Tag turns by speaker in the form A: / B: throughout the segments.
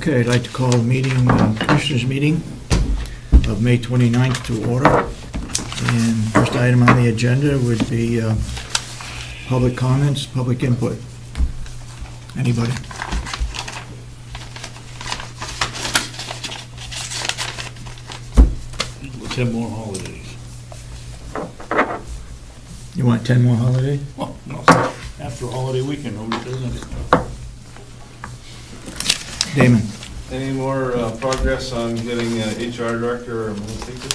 A: Okay, I'd like to call the meeting, Commissioners meeting of May 29th to order. And first item on the agenda would be public comments, public input. Anybody?
B: Let's have more holidays.
A: You want 10 more holidays?
B: Well, no, after a holiday weekend, nobody does anything.
A: Daymond?
C: Any more progress on getting HR director or administrator?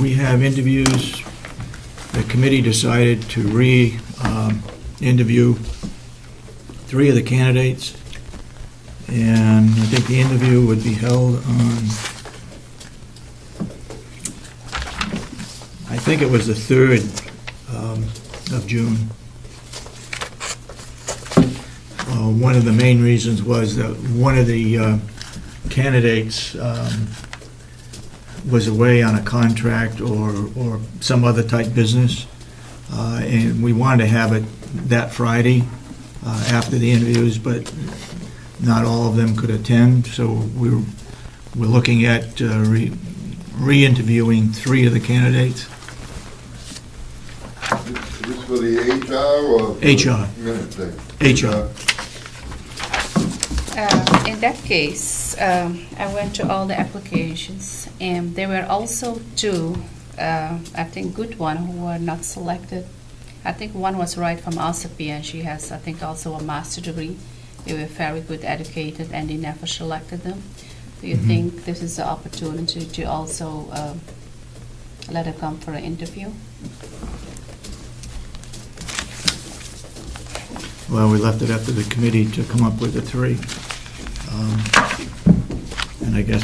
A: We have interviews. The committee decided to re-interview 3 of the candidates. And I think the interview would be held on, I think it was the 3rd of June. One of the main reasons was that one of the candidates was away on a contract or some other type business, and we wanted to have it that Friday after the interviews, but not all of them could attend, so we're looking at re-interviewing 3 of the candidates.
D: Is this for the HR or?
A: HR.
D: Minute thing?
A: HR.
E: In that case, I went to all the applications, and there were also 2, I think, good ones who were not selected. I think one was right from Ossipee, and she has, I think, also a master's degree. They were very good educated, and they never selected them. Do you think this is the opportunity to also let her come for an interview?
A: Well, we left it up to the committee to come up with the 3. And I guess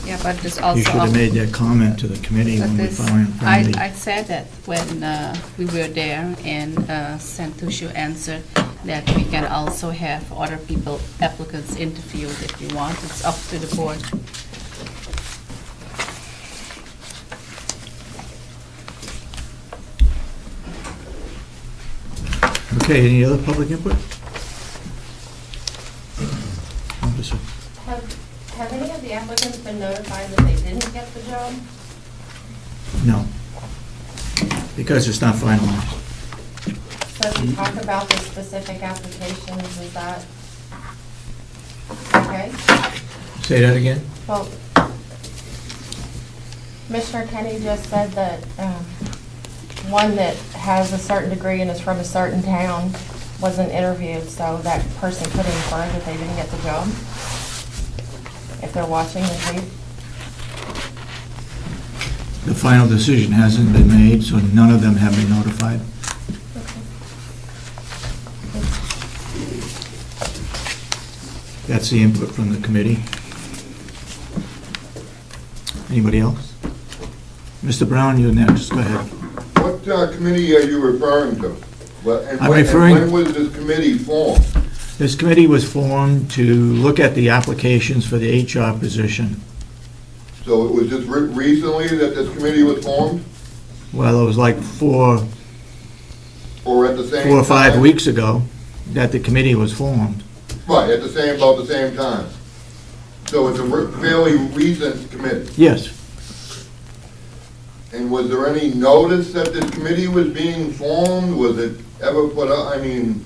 E: Yeah, but there's also.
A: you should have made that comment to the committee when we found
E: I said that when we were there, and Santushu answered that we can also have other people, applicants, interviewed if you want. It's up to the board.
A: Okay, any other public input? Officer.
F: Have any of the applicants been notified that they didn't get the job?
A: No, because it's not finalized.
F: So if you talk about the specific applications, is that okay?
A: Say that again?
F: Well, Commissioner Kenney just said that one that has a certain degree and is from a certain town wasn't interviewed, so that person could infer that they didn't get the job if they're watching the tape.
A: The final decision hasn't been made, so none of them have been notified. That's the input from the committee. Anybody else? Mr. Brown, you're next. Go ahead.
D: What committee are you referring to?
A: I'm referring-
D: When was this committee formed?
A: This committee was formed to look at the applications for the HR position.
D: So it was just recently that this committee was formed?
A: Well, it was like 4
D: Or at the same time?
A: or 5 weeks ago that the committee was formed.
D: Right, about the same time. So it's a fairly recent committee.
A: Yes.
D: And was there any notice that this committee was being formed? Was it ever put up, I mean,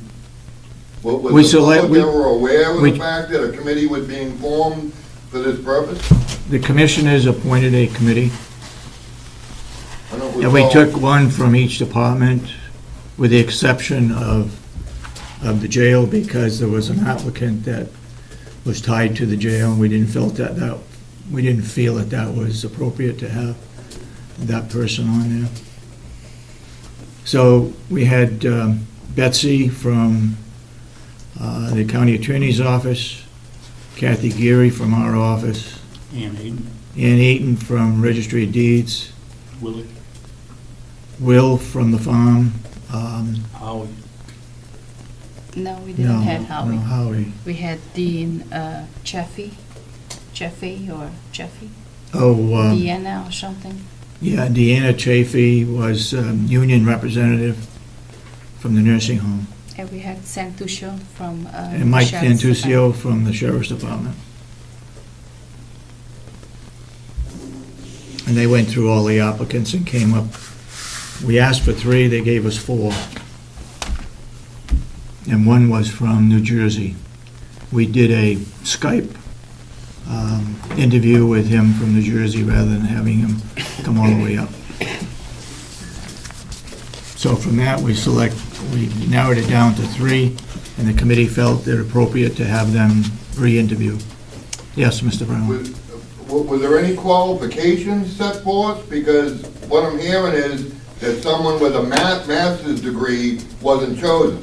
D: was the public ever aware of the fact that a committee was being formed for this purpose?
A: The commissioners appointed a committee,
D: I don't
A: and we
D: recall.
A: took one from each department, with the exception of the jail, because there was an applicant that was tied to the jail, and we didn't feel that that was appropriate to have that person on there. So we had Betsy from the county attorney's office, Kathy Geary from our office,
B: Ann Hayden,
A: Ann Eaton from Registry of Deeds,
B: Willie,
A: Will from the farm.
B: Howie.
E: No, we didn't have Howie.
A: No, Howie.
E: We had Dean Jeffy.
A: Oh,
E: Deanna or something.
A: yeah, Deanna Chafee was union representative from the nursing home.
E: And we had Santuccio from.
A: And Mike
E: Sheriff's
A: Santuccio from the Sheriff's Department. And they went through all the applicants and came up. We asked for 3, they gave us 4. And one was from New Jersey. We did a Skype interview with him from New Jersey rather than having him come all the way up. So from that, we narrowed it down to 3, and the committee felt it appropriate to have them re-interview. Yes, Mr. Brown?
D: Was there any qualifications set forth? Because what I'm hearing is that someone with a master's degree wasn't chosen.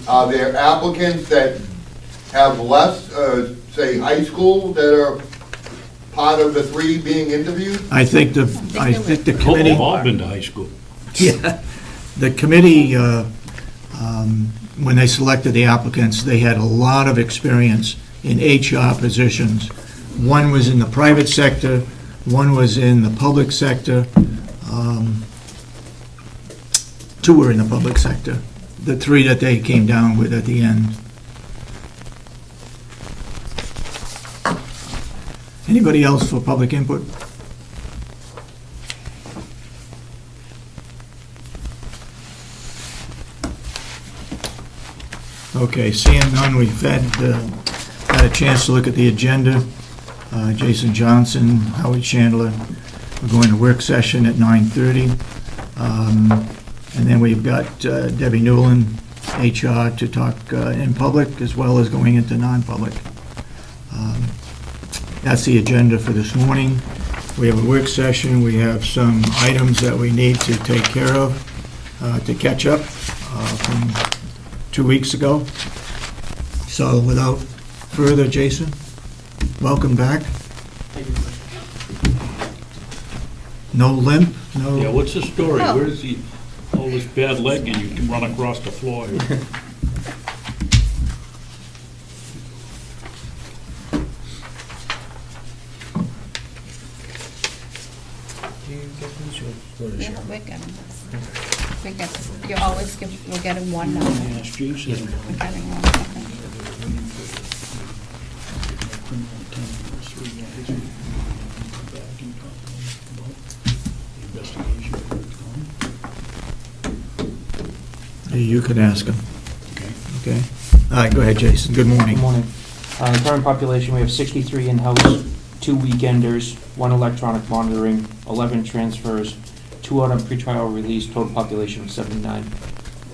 D: Are there applicants that have less, say, high school that are part of the 3 being interviewed?
A: I think the committee.
B: They've all been to high school.
A: Yeah, the committee, when they selected the applicants, they had a lot of experience in HR positions. One was in the private sector, one was in the public sector, 2 were in the public sector, the 3 that they came down with at the end. Anybody else for public input? Okay, seeing none, we've had a chance to look at the agenda. Jason Johnson, Howard Chandler, we're going to work session at 9:30. And then we've got Debbie Newlin, HR, to talk in public as well as going into non-public. That's the agenda for this morning. We have a work session. We have some items that we need to take care of to catch up from 2 weeks ago. So without further, Jason, welcome back. No limp? No.
B: Yeah, what's the story?
E: Oh.
B: Where's he, all this bad leg and you can run across the floor?
E: Yeah, we're getting this. You always we're getting one now.
B: Yeah, streets and-
E: We're getting one, okay.
A: You can ask him.
B: Okay.
A: Okay. All right, go ahead, Jason. Good morning.
G: Good morning. Current population, we have 63 in-house, 2 weekenders, 1 electronic monitoring, 11 transfers, 2 out on pretrial release, total population of 79.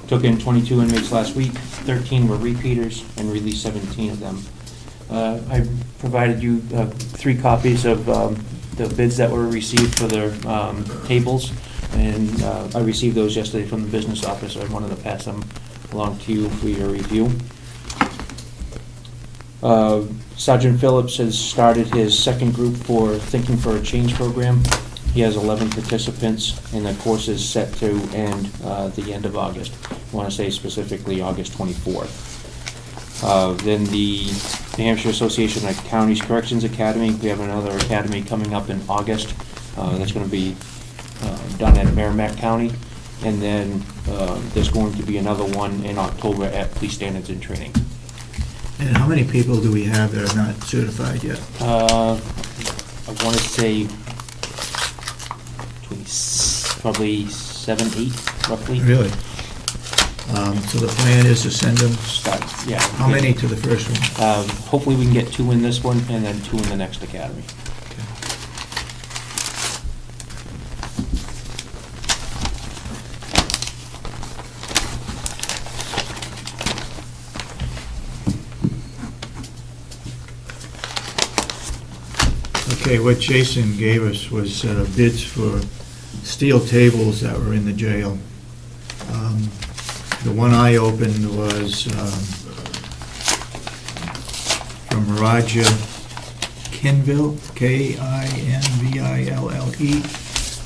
G: Took in 22 inmates last week, 13 were repeaters, and released 17 of them. I provided you 3 copies of the bids that were received for the tables, and I received those yesterday from the business office, so I wanted to pass them along to you for your review. Sargent Phillips has started his second group for Thinking for a Change program. He has 11 participants, and the course is set to end the end of August. I want to say specifically August 24th. Then the New Hampshire Association of Counties Corrections Academy, we have another academy coming up in August. That's going to be done at Merrimack County. And then there's going to be another one in October at Police Standards and Training.
A: And how many people do we have that are not certified yet?
G: I want to say probably 7, 8, roughly.
A: Really? So the plan is to send them,
G: Yeah.
A: how many to the first one?
G: Hopefully we can get 2 in this one and then 2 in the next academy.
A: Okay, what Jason gave us was bids for steel tables that were in the jail. The one I opened was from Raja Kinville, Kinville,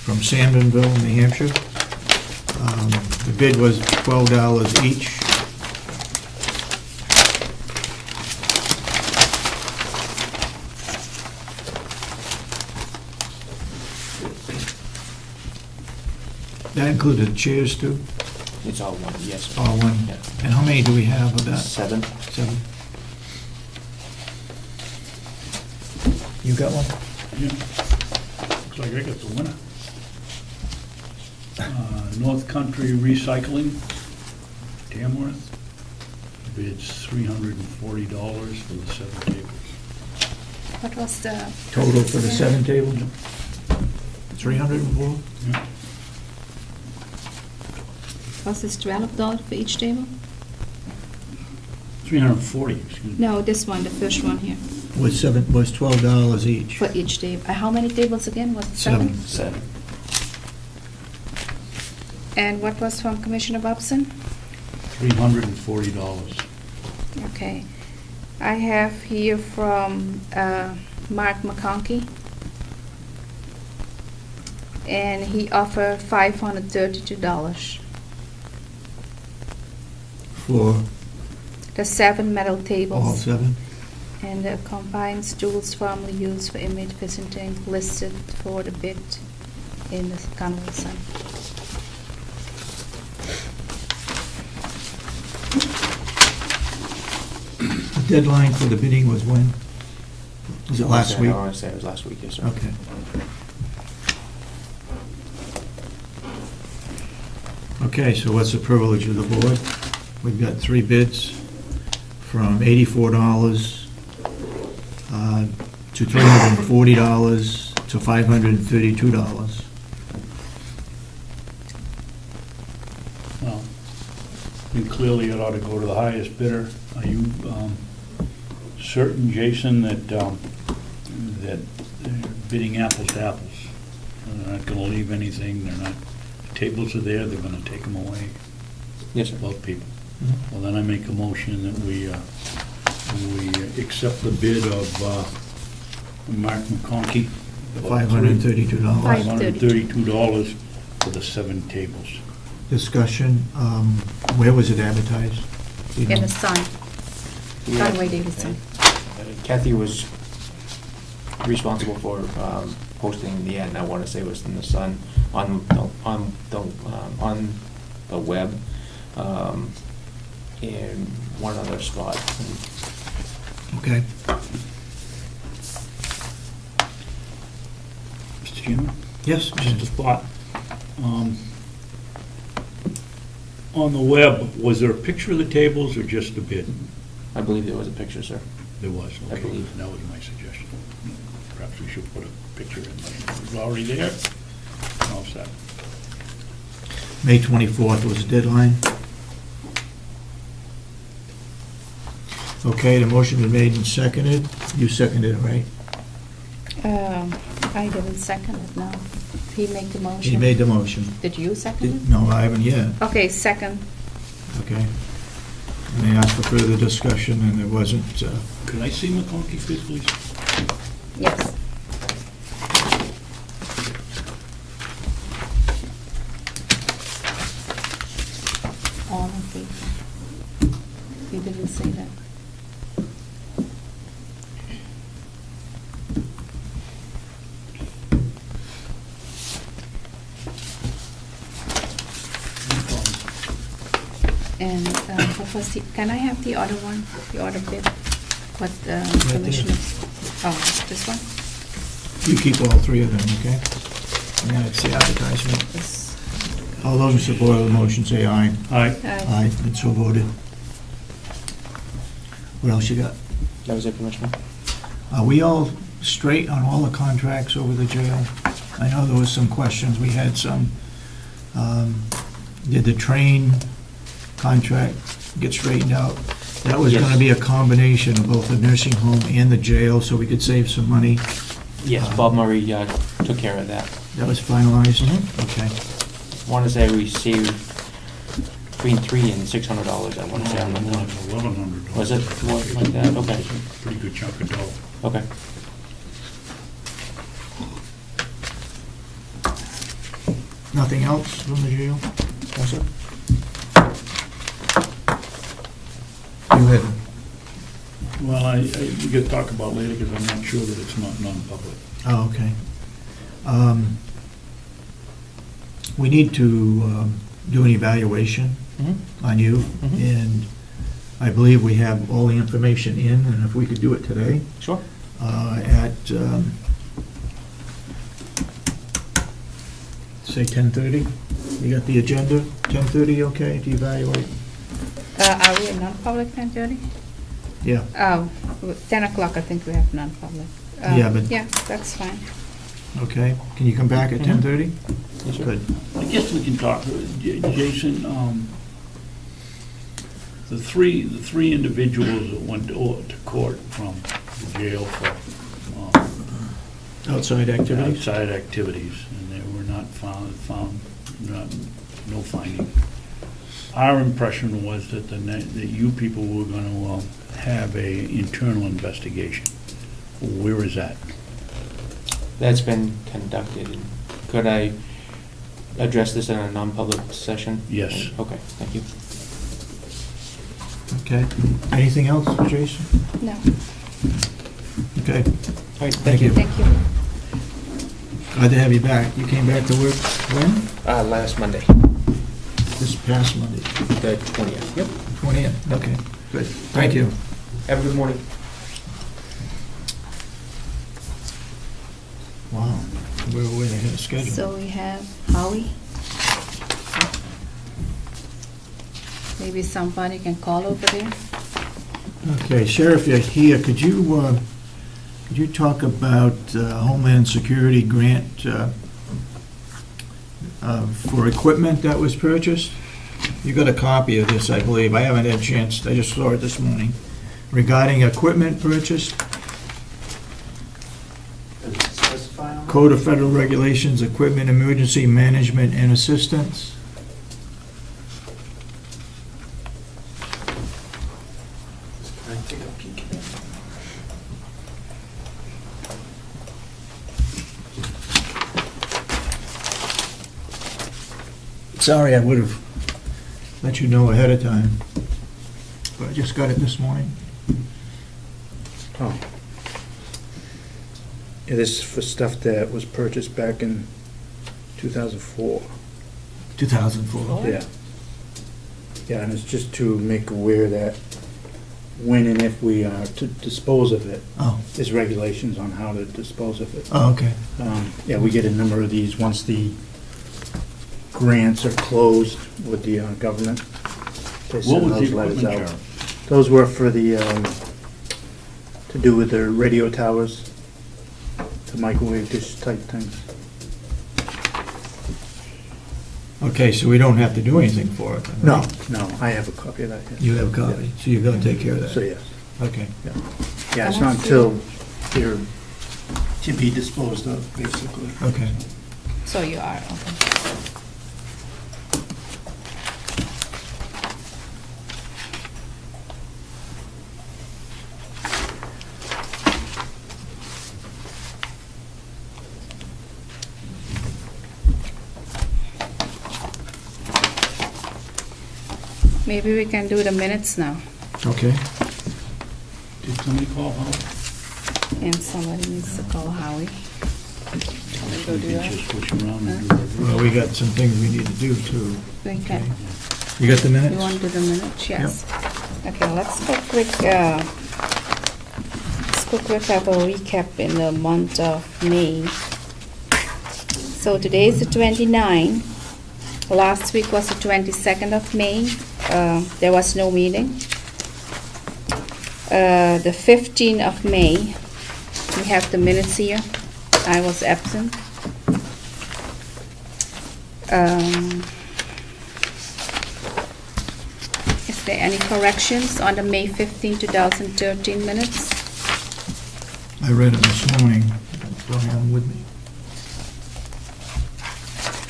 A: from Sandonville, New Hampshire. The bid was $12 each. That included chairs too?
G: It's all one, yes.
A: All one?
G: Yeah.
A: And how many do we have of that?
G: 7.
A: 7? You got one?
B: Yeah. Looks like I got the winner. North Country Recycling, Tamworth, bids $340 for the 7 tables.
E: What was the?
A: Total for the 7 tables? 304?
B: Yeah.
E: Was this $12 for each table?
B: $340, excuse me.
E: No, this one, the first one here,
A: Was $12 each?
E: for each table. How many tables again? Was it 7?
G: 7.
E: And what was from Commissioner Babson?
B: $340.
E: Okay. I have here from Mark McConkey. And he offered $532.
A: For
E: The 7 metal
A: all
E: tables.
A: 7?
E: And the combined stools formerly used for image visiting listed for the bid in the Conway Sun.
A: The deadline for the bidding was when? Was it last week?
G: I want to say it was last week, yes, sir.
A: Okay. Okay, so what's the privilege of the board? We've got 3 bids from $84 to $340 to $532.
B: Well, I think clearly it ought to go to the highest bidder. Are you certain, Jason, that that they're bidding apples to apples? They're not going to leave anything, they're not, tables are there, they're going to take them away,
G: Yes, sir.
B: both people. Well, then I make a motion that we accept the bid of Mark McConkey.
A: $532.
B: $532 for the 7 tables.
A: Discussion, where was it advertised? Do you know?
E: In the Sun, Conway Daily Sun.
G: Kathy was responsible for posting the ad, and I want to say it was in the Sun, on the web, in one other spot.
A: Okay.
B: Mr. Chairman?
A: Yes?
B: Just a thought. On the web, was there a picture of the tables or just a bid?
G: I believe there was a picture, sir.
B: There was,
G: I
B: okay.
G: believe.
B: That was my suggestion. Perhaps we should put a picture in, like, it was already there. All set.
A: May 24th was the deadline. Okay, the motion was made and seconded. You seconded it, right?
E: I didn't second it, no. He made the motion.
A: He made the motion.
E: Did you second it?
A: No, I haven't yet.
E: Okay, second.
A: Okay. And they asked for further discussion, and there wasn't,
B: Could I see McConkey, please?
E: Yes. All in favor? You didn't say that. And what was the, can I have the other one, the other bid? What
A: there.
E: commissioners? Oh, this one?
A: you keep all 3 of them, okay? And then it's the advertisement.
E: This.
A: All those in support of the motion say aye.
B: Aye.
A: Aye, and so voted. What else you got?
G: That was it, Commissioner.
A: Are we all straight on all the contracts over the jail? I know there was some questions, we had some. Did the train contract get straightened out? That was
G: Yes.
A: gonna be a combination of both the nursing home and the jail, so we could save some money.
G: Yes, Bob Murray took care of that.
A: That was finalized?
G: Mhm.
A: Okay.
G: I want to say we saved between $300 and $600, I want to say on the
B: More like
G: contract.
B: $1,100.
G: Was it more like that? Okay.
B: Pretty good chunk of dough.
G: Okay.
A: Nothing else from the jail?
G: No, sir.
A: You had,
B: Well, we could talk about later because I'm not sure that it's not non-public.
A: oh, okay. We need to do an evaluation
G: Mhm.
A: on you,
G: Mhm.
A: and I believe we have all the information in, and if we could do it today,
G: Sure.
A: at, say 10:30? You got the agenda, 10:30, okay, to evaluate?
E: Are we in non-public 10:30?
A: Yeah,
E: Oh, 10 o'clock, I think we have non-public.
A: Yeah, but-
E: Yeah, that's fine.
A: okay. Can you come back at
G: Mhm.
A: 10:30?
G: Yes, sir.
A: Good.
B: I guess we can talk, Jason, the three individuals that went to court from the jail for
A: Outside activities?
B: outside activities, and they were not no finding. Our impression was that that you people were going to have a internal investigation. Where is that?
G: That's been conducted. Could I address this in a non-public session?
B: Yes.
G: Okay, thank you.
A: Okay. Anything else, Jason?
E: No,
A: Okay.
G: All right,
A: Thank you.
E: thank you.
A: Glad to have you back. You came back to work when?
G: Last Monday,
A: This past Monday,
G: the 20th. Yep.
A: 20th. Okay, good. Thank you.
G: Have a good morning.
A: Wow, we're way ahead of schedule.
E: So we have Howie. Maybe somebody can call over there.
A: Okay, Sheriff, you're here. Could you talk about Homeland Security grant for equipment that was purchased? You got a copy of this, I believe. I haven't had a chance. I just saw it this morning. Regarding equipment purchased, Code of Federal Regulations, Equipment Emergency Management and Assistance. Sorry, I would have let you know ahead of time, but I just got it this morning.
H: Oh. Yeah, this is for stuff that was purchased back in 2004.
A: 2004.
H: Yeah. Yeah, and it's just to make aware that when and if we are to dispose of it,
A: Oh,
H: there's regulations on how to dispose of it.
A: oh, okay.
H: Yeah, we get a number of these once the grants are closed with the government. They
B: What
H: send
B: was
H: those
B: the
H: letters
B: equipment,
H: out.
B: Sheriff?
H: Those were for the, to do with the radio towers, the microwave dish type things.
A: Okay, so we don't have to do anything for it? then,
H: No,
A: right?
H: no, I have a copy of that, yes.
A: You have a copy, so you're gonna take care of that?
H: So, yes.
A: Okay.
H: Yeah, it's
E: Can I
H: not
E: see
H: until they're to be disposed of, basically.
A: Okay.
E: So you are, okay. Maybe we can do the minutes now,
A: Okay.
B: Did somebody call Howard?
E: and somebody needs to call Howie. Can we go
B: We
E: do
B: can
E: that?
B: just switch around and do it.
A: Well, we got some things we need to do, too.
E: We
A: Okay.
E: can.
A: You got the minutes?
E: You want to do the minutes? Yes. Okay, let's go quick, have a recap in the month of May. So today is the 29th. Last week was the 22nd of May. There was no meeting. The 15th of May, we have the minutes here. I was absent. Is there any corrections on the May 15, 2013 minutes?
A: I read them this morning. I don't have them with me.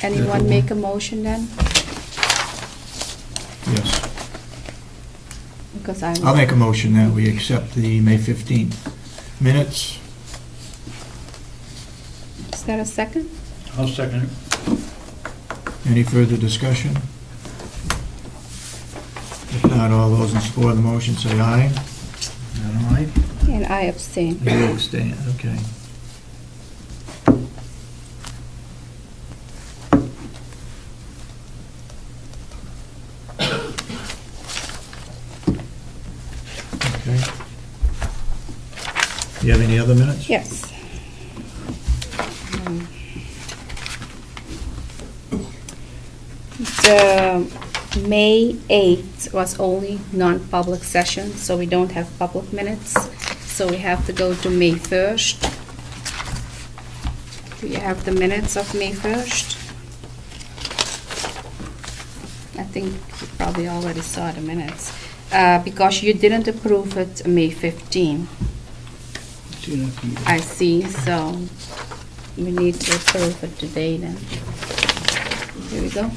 E: Anyone make a motion then?
A: Yes.
E: Because I
A: I'll make a motion that we accept the May 15th minutes.
E: Is there a second?
B: I'll second it.
A: Any further discussion? If not, all those in support of the motion say aye. Is that all right?
E: And I abstain.
A: You abstain, okay. Okay. You have any other minutes?
E: Yes. The May 8th was only non-public session, so we don't have public minutes. So we have to go to May 1st. Do you have the minutes of May 1st? I think you probably already saw the minutes. Because you didn't approve it May 15. I see, so we need to approve it today then. Here we go.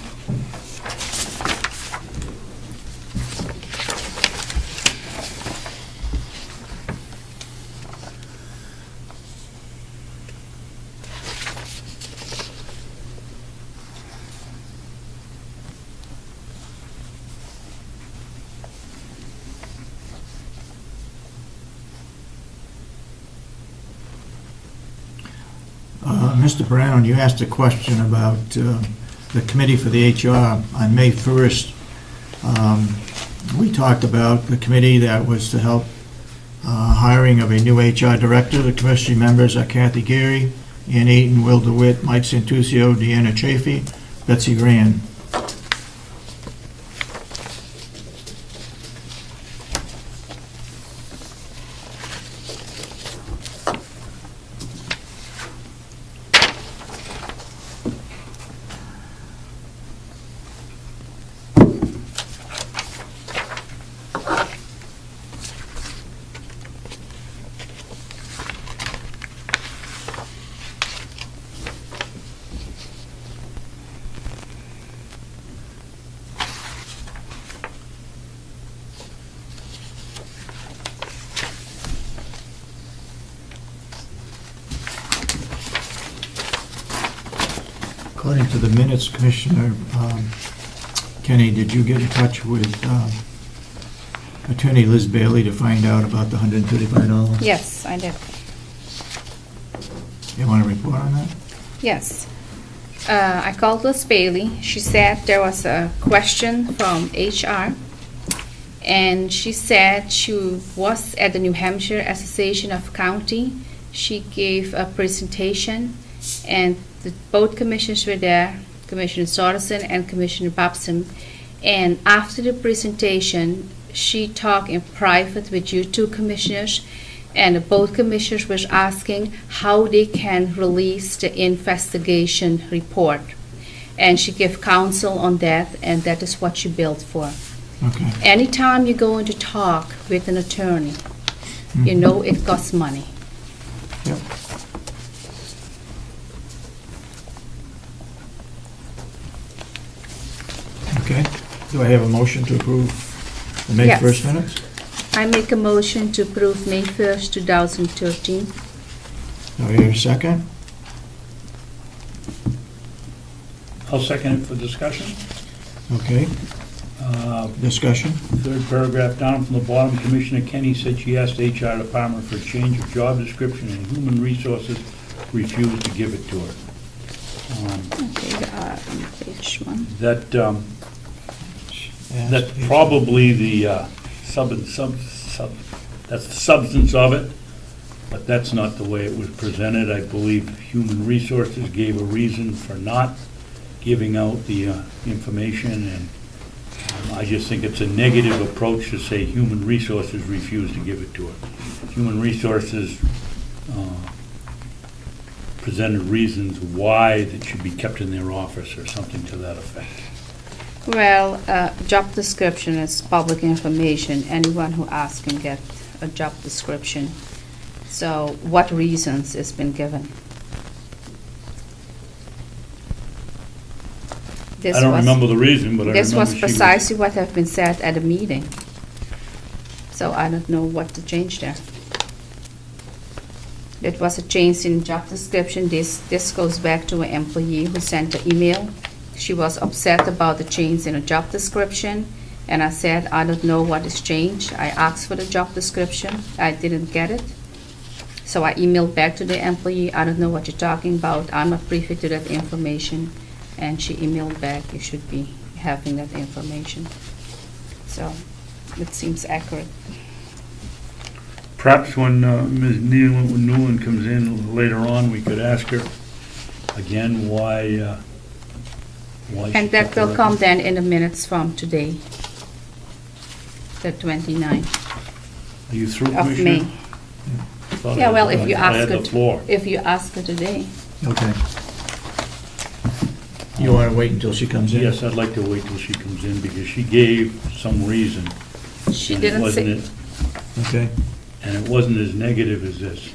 A: Mr. Brown, you asked a question about the committee for the HR on May 1st. We talked about the committee that was to help hiring of a new HR director. The committee members are Kathy Geary, Ann Eaton, Will DeWitt, Mike Santuccio, Deanna Chafee, Betsy Grand. According to the minutes, Commissioner Kenney, did you get in touch with Attorney Liz Bailey to find out about the $135?
E: Yes, I did.
A: You want to report on that?
E: Yes. I called Liz Bailey. She said there was a question from HR, and she said she was at the New Hampshire Association of County. She gave a presentation, and both commissioners were there, Commissioner Sorensen and Commissioner Babson. And after the presentation, she talked in private with you two commissioners, and both commissioners were asking how they can release the investigation report. And she gave counsel on that, and that is what she billed for.
A: Okay.
E: Anytime you're going to talk with an attorney, you know it costs money.
A: Yep. Okay. Do I have a motion to approve the May
E: Yes.
A: 1st minutes?
E: I make a motion to approve May 1st, 2013.
A: Do I hear a second?
B: I'll second it for discussion.
A: Okay. Discussion?
B: Third paragraph down from the bottom, Commissioner Kenney said she asked the HR department for a change of job description, and Human Resources refused to give it to her.
E: Okay, on page 1.
B: That's probably the that's the substance of it, but that's not the way it was presented. I believe Human Resources gave a reason for not giving out the information, and I just think it's a negative approach to say Human Resources refused to give it to her. Human Resources presented reasons why that should be kept in their office or something to that effect.
E: Well, job description is public information. Anyone who asks can get a job description. So what reasons has been given?
B: I don't remember the reason, but I remember
E: This was
B: she
E: precisely what have been said at a meeting. So I don't know what to change there. It was a change in job description. This goes back to an employee who sent the email. She was upset about the change in a job description, and I said, I don't know what is changed. I asked for the job description. I didn't get it. So I emailed back to the employee, I don't know what you're talking about. I'm not privy to that information. And she emailed back, you should be having that information. So it seems accurate.
B: Perhaps when Ms. Newlin comes in later on, we could ask her again why she
E: And that
B: took the
E: will come then in the minutes from today, the 29th
B: Are you through,
E: of
B: Commissioner?
E: May.
B: Thought
E: Yeah, well,
B: I
E: if you
B: had
E: ask
B: the
E: it,
B: floor.
E: if you ask her today.
A: Okay. You want to wait until she comes in?
B: Yes, I'd like to wait till she comes in because she gave some reason.
E: She
B: and it
E: didn't
B: wasn't
E: say,
A: Okay.
B: And it wasn't as negative as this.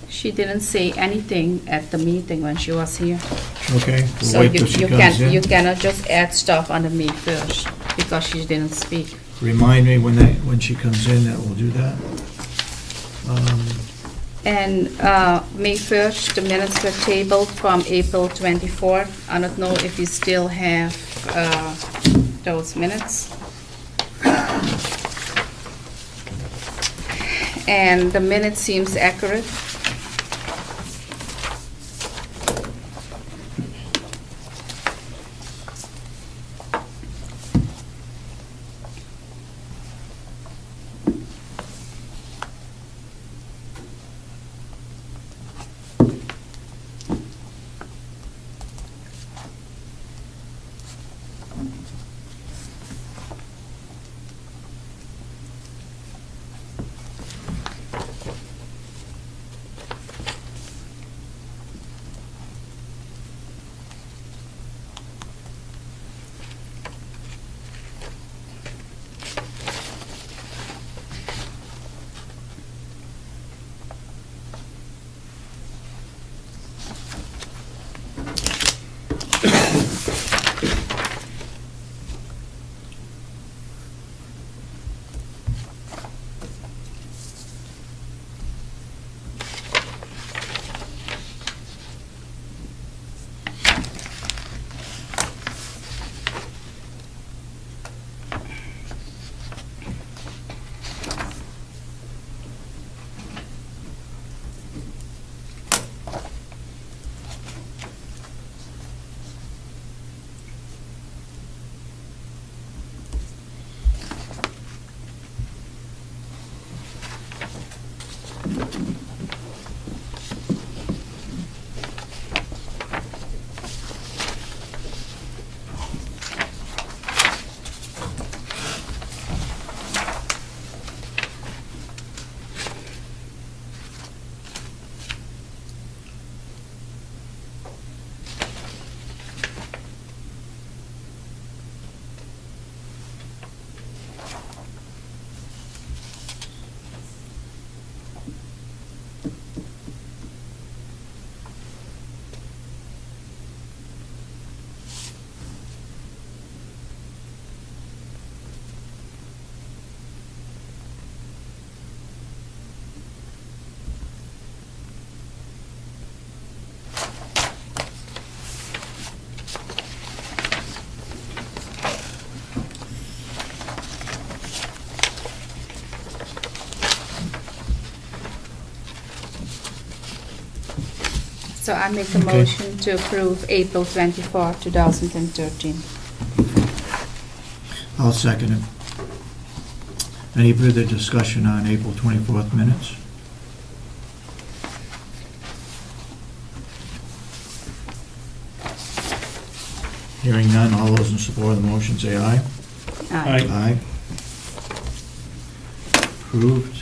E: she didn't say anything at the meeting when she was here.
A: Okay,
E: So
A: we'll wait till she
E: you
A: comes
E: you
A: in.
E: cannot just add stuff on the May 1st because she didn't speak.
A: Remind me when she comes in that we'll do that.
E: And May 1st, the minutes were tabled from April 24th. I don't know if you still have those minutes. And the minute seems accurate. So I make a
A: Okay.
E: motion to approve April 24, 2013.
A: I'll second it. Any further discussion on April 24th minutes? Hearing none, all those in support of the motion say aye.
B: Aye.
A: Aye. Approved.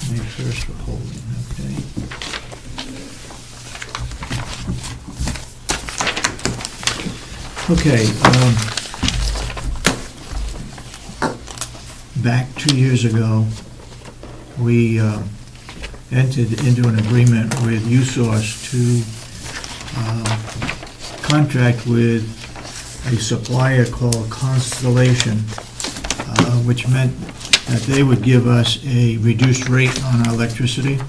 A: May 1st we're holding, okay. Okay, back 2 years ago, we entered into an agreement with USource to contract with a supplier called Constellation, which meant that they would give us a reduced rate on our electricity.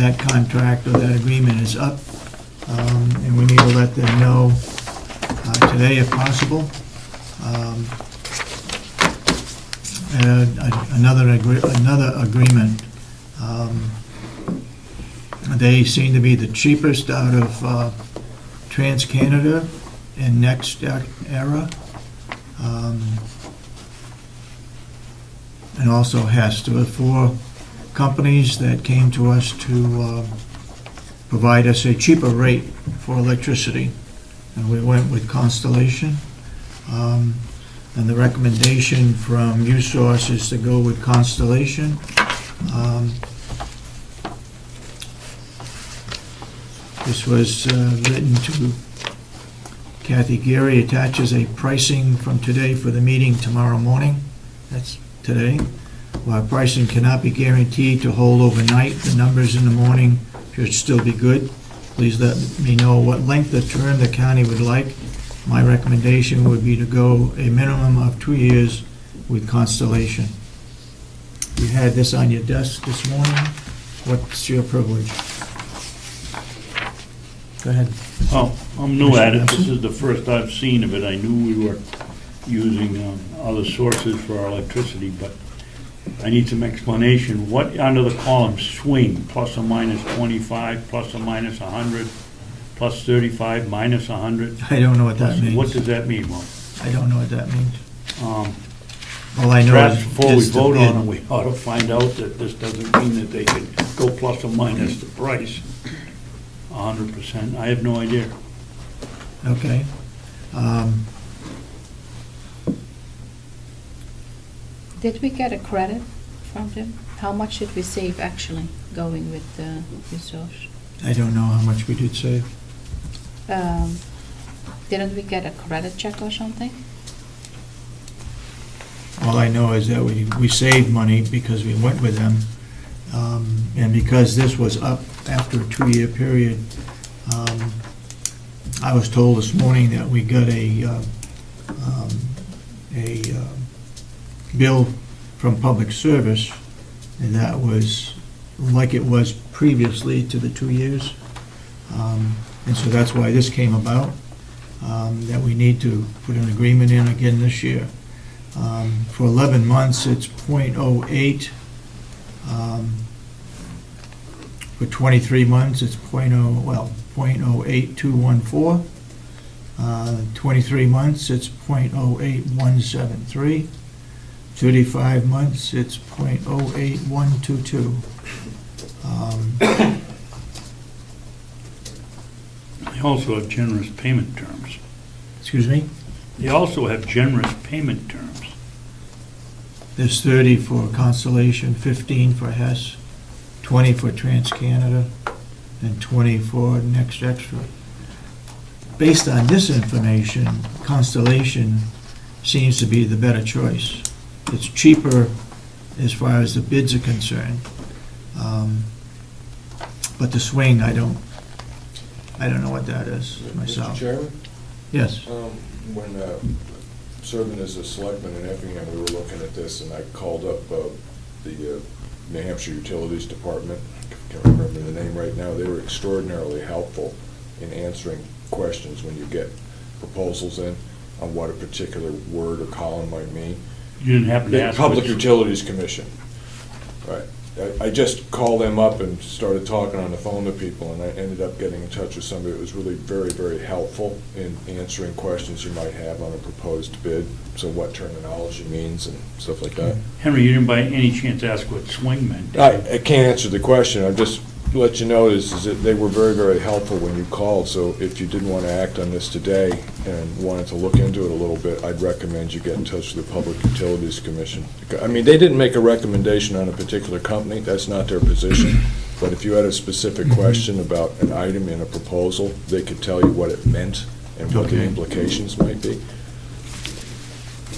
A: That contract or that agreement is up, and we need to let them know today if possible. Another agreement. They seem to be the cheapest out of TransCanada and Next Era. And also Hess. There were 4 companies that came to us to provide us a cheaper rate for electricity. And we went with Constellation. And the recommendation from USource is to go with Constellation. This was written to Kathy Geary, attaches a pricing from today for the meeting tomorrow morning. That's today. While pricing cannot be guaranteed to hold overnight, the numbers in the morning should still be good. Please let me know what length of term the county would like. My recommendation would be to go a minimum of 2 years with Constellation. You had this on your desk this morning. What's your privilege? Go ahead.
B: Well, I'm new at it. This is the first I've seen of it. I knew we were using other sources for our electricity, but I need some explanation. What, under the column swing, plus or minus 25, plus or minus 100, plus 35, minus 100?
A: I don't know what that means.
B: What does that mean, Well,
A: I don't know what that means. All I know
B: Perhaps
A: is
B: before we
A: it's the
B: vote
A: bid.
B: on it, we ought to find out that this doesn't mean that they can go plus or minus the price 100%. I have no idea.
A: Okay.
E: Did we get a credit from them? How much did we save actually going with the resource?
A: I don't know how much we did save.
E: Didn't we get a credit check or something?
A: All I know is that we saved money because we went with them, and because this was up after a 2-year period. I was told this morning that we got a bill from Public Service, and that was like it was previously to the 2 years. And so that's why this came about, that we need to put an agreement in again this year. For 11 months, it's .08. For 23 months, it's .08214. 23 months, it's .08173. 35 months, it's .08122.
B: They also have generous payment terms.
A: Excuse me?
B: They also have generous payment terms.
A: There's 30 for Constellation, 15 for Hess, 20 for TransCanada, and 20 for Next Extra. Based on this information, Constellation seems to be the better choice. It's cheaper as far as the bids are concerned. But the swing, I don't know what that is myself.
I: Mr. Chairman?
A: Yes.
I: When serving as a selectman in Effingham, we were looking at this, and I called up the New Hampshire Utilities Department. I can't remember the name right now. They were extraordinarily helpful in answering questions when you get proposals in on what a particular word or column might mean.
B: You didn't happen to
I: The
B: ask
I: Public
B: which-
I: Utilities Commission. Right. I just called them up and started talking on the phone to people, and I ended up getting in touch with somebody that was really very, very helpful in answering questions you might have on a proposed bid, so what terminology means and stuff like that.
B: Henry, you didn't by any chance ask what swing meant?
I: I can't answer the question. I'll just let you know is that they were very, very helpful when you called, so if you didn't want to act on this today and wanted to look into it a little bit, I'd recommend you get in touch with the Public Utilities Commission. I mean, they didn't make a recommendation on a particular company, that's not their position, but if you had a specific question about an item in a proposal, they could tell you what it meant and what the
A: Okay.
I: implications might be.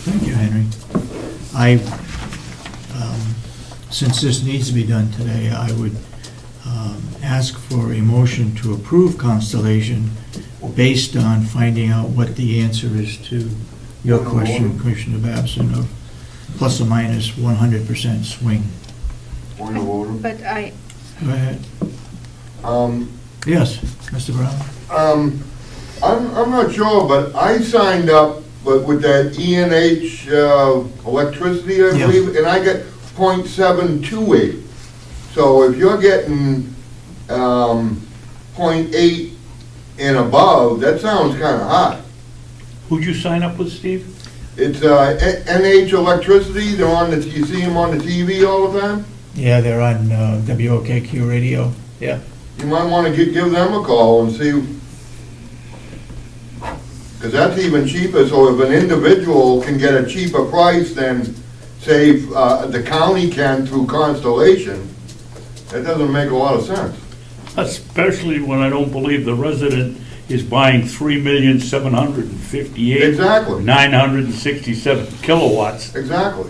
A: Thank you, Henry. Since this needs to be done today, I would ask for a motion to approve Constellation based on finding out what the answer is to your question, Commissioner Babson, of plus or minus 100% swing.
D: Point of order.
E: But I,
A: Go ahead.
D: Um,
A: Yes, Mr. Brown?
D: I'm not sure, but I signed up with that ENH electricity, I
A: Yeah.
D: believe, and I get .728. So if you're getting .8 and above, that sounds kinda high.
B: Who'd you sign up with, Steve?
D: It's NH Electricity, they're on the, you see them on the TV all the time?
A: Yeah, they're on WOKQ radio. Yeah.
D: You might wanna give them a call and see, because that's even cheaper, so if an individual can get a cheaper price than, say, the county can through Constellation, that doesn't make a lot of sense.
B: Especially when I don't believe the resident is buying 3,758,967
D: Exactly,
B: kilowatts.
D: exactly.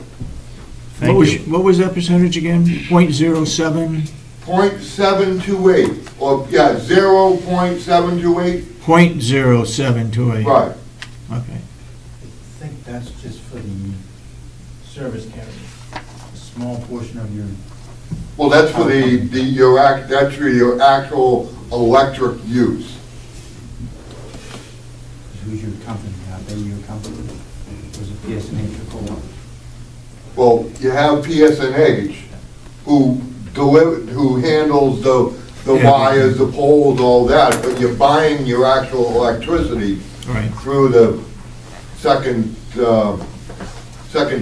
B: Thank you.
A: What was that percentage again? 0.07?
D: .728, or, yeah, 0.728,
A: 0.0728.
D: right.
A: Okay.
H: I think that's just for the service carrier, a small portion of your,
D: Well, that's for that's for your actual electric use.
H: who's your company, are they your company? Was it PSNH or co-op?
D: Well, you have PSNH, who handles the
A: Yeah.
D: wires, the poles, all that, but you're buying your actual electricity
A: Right.
D: through the second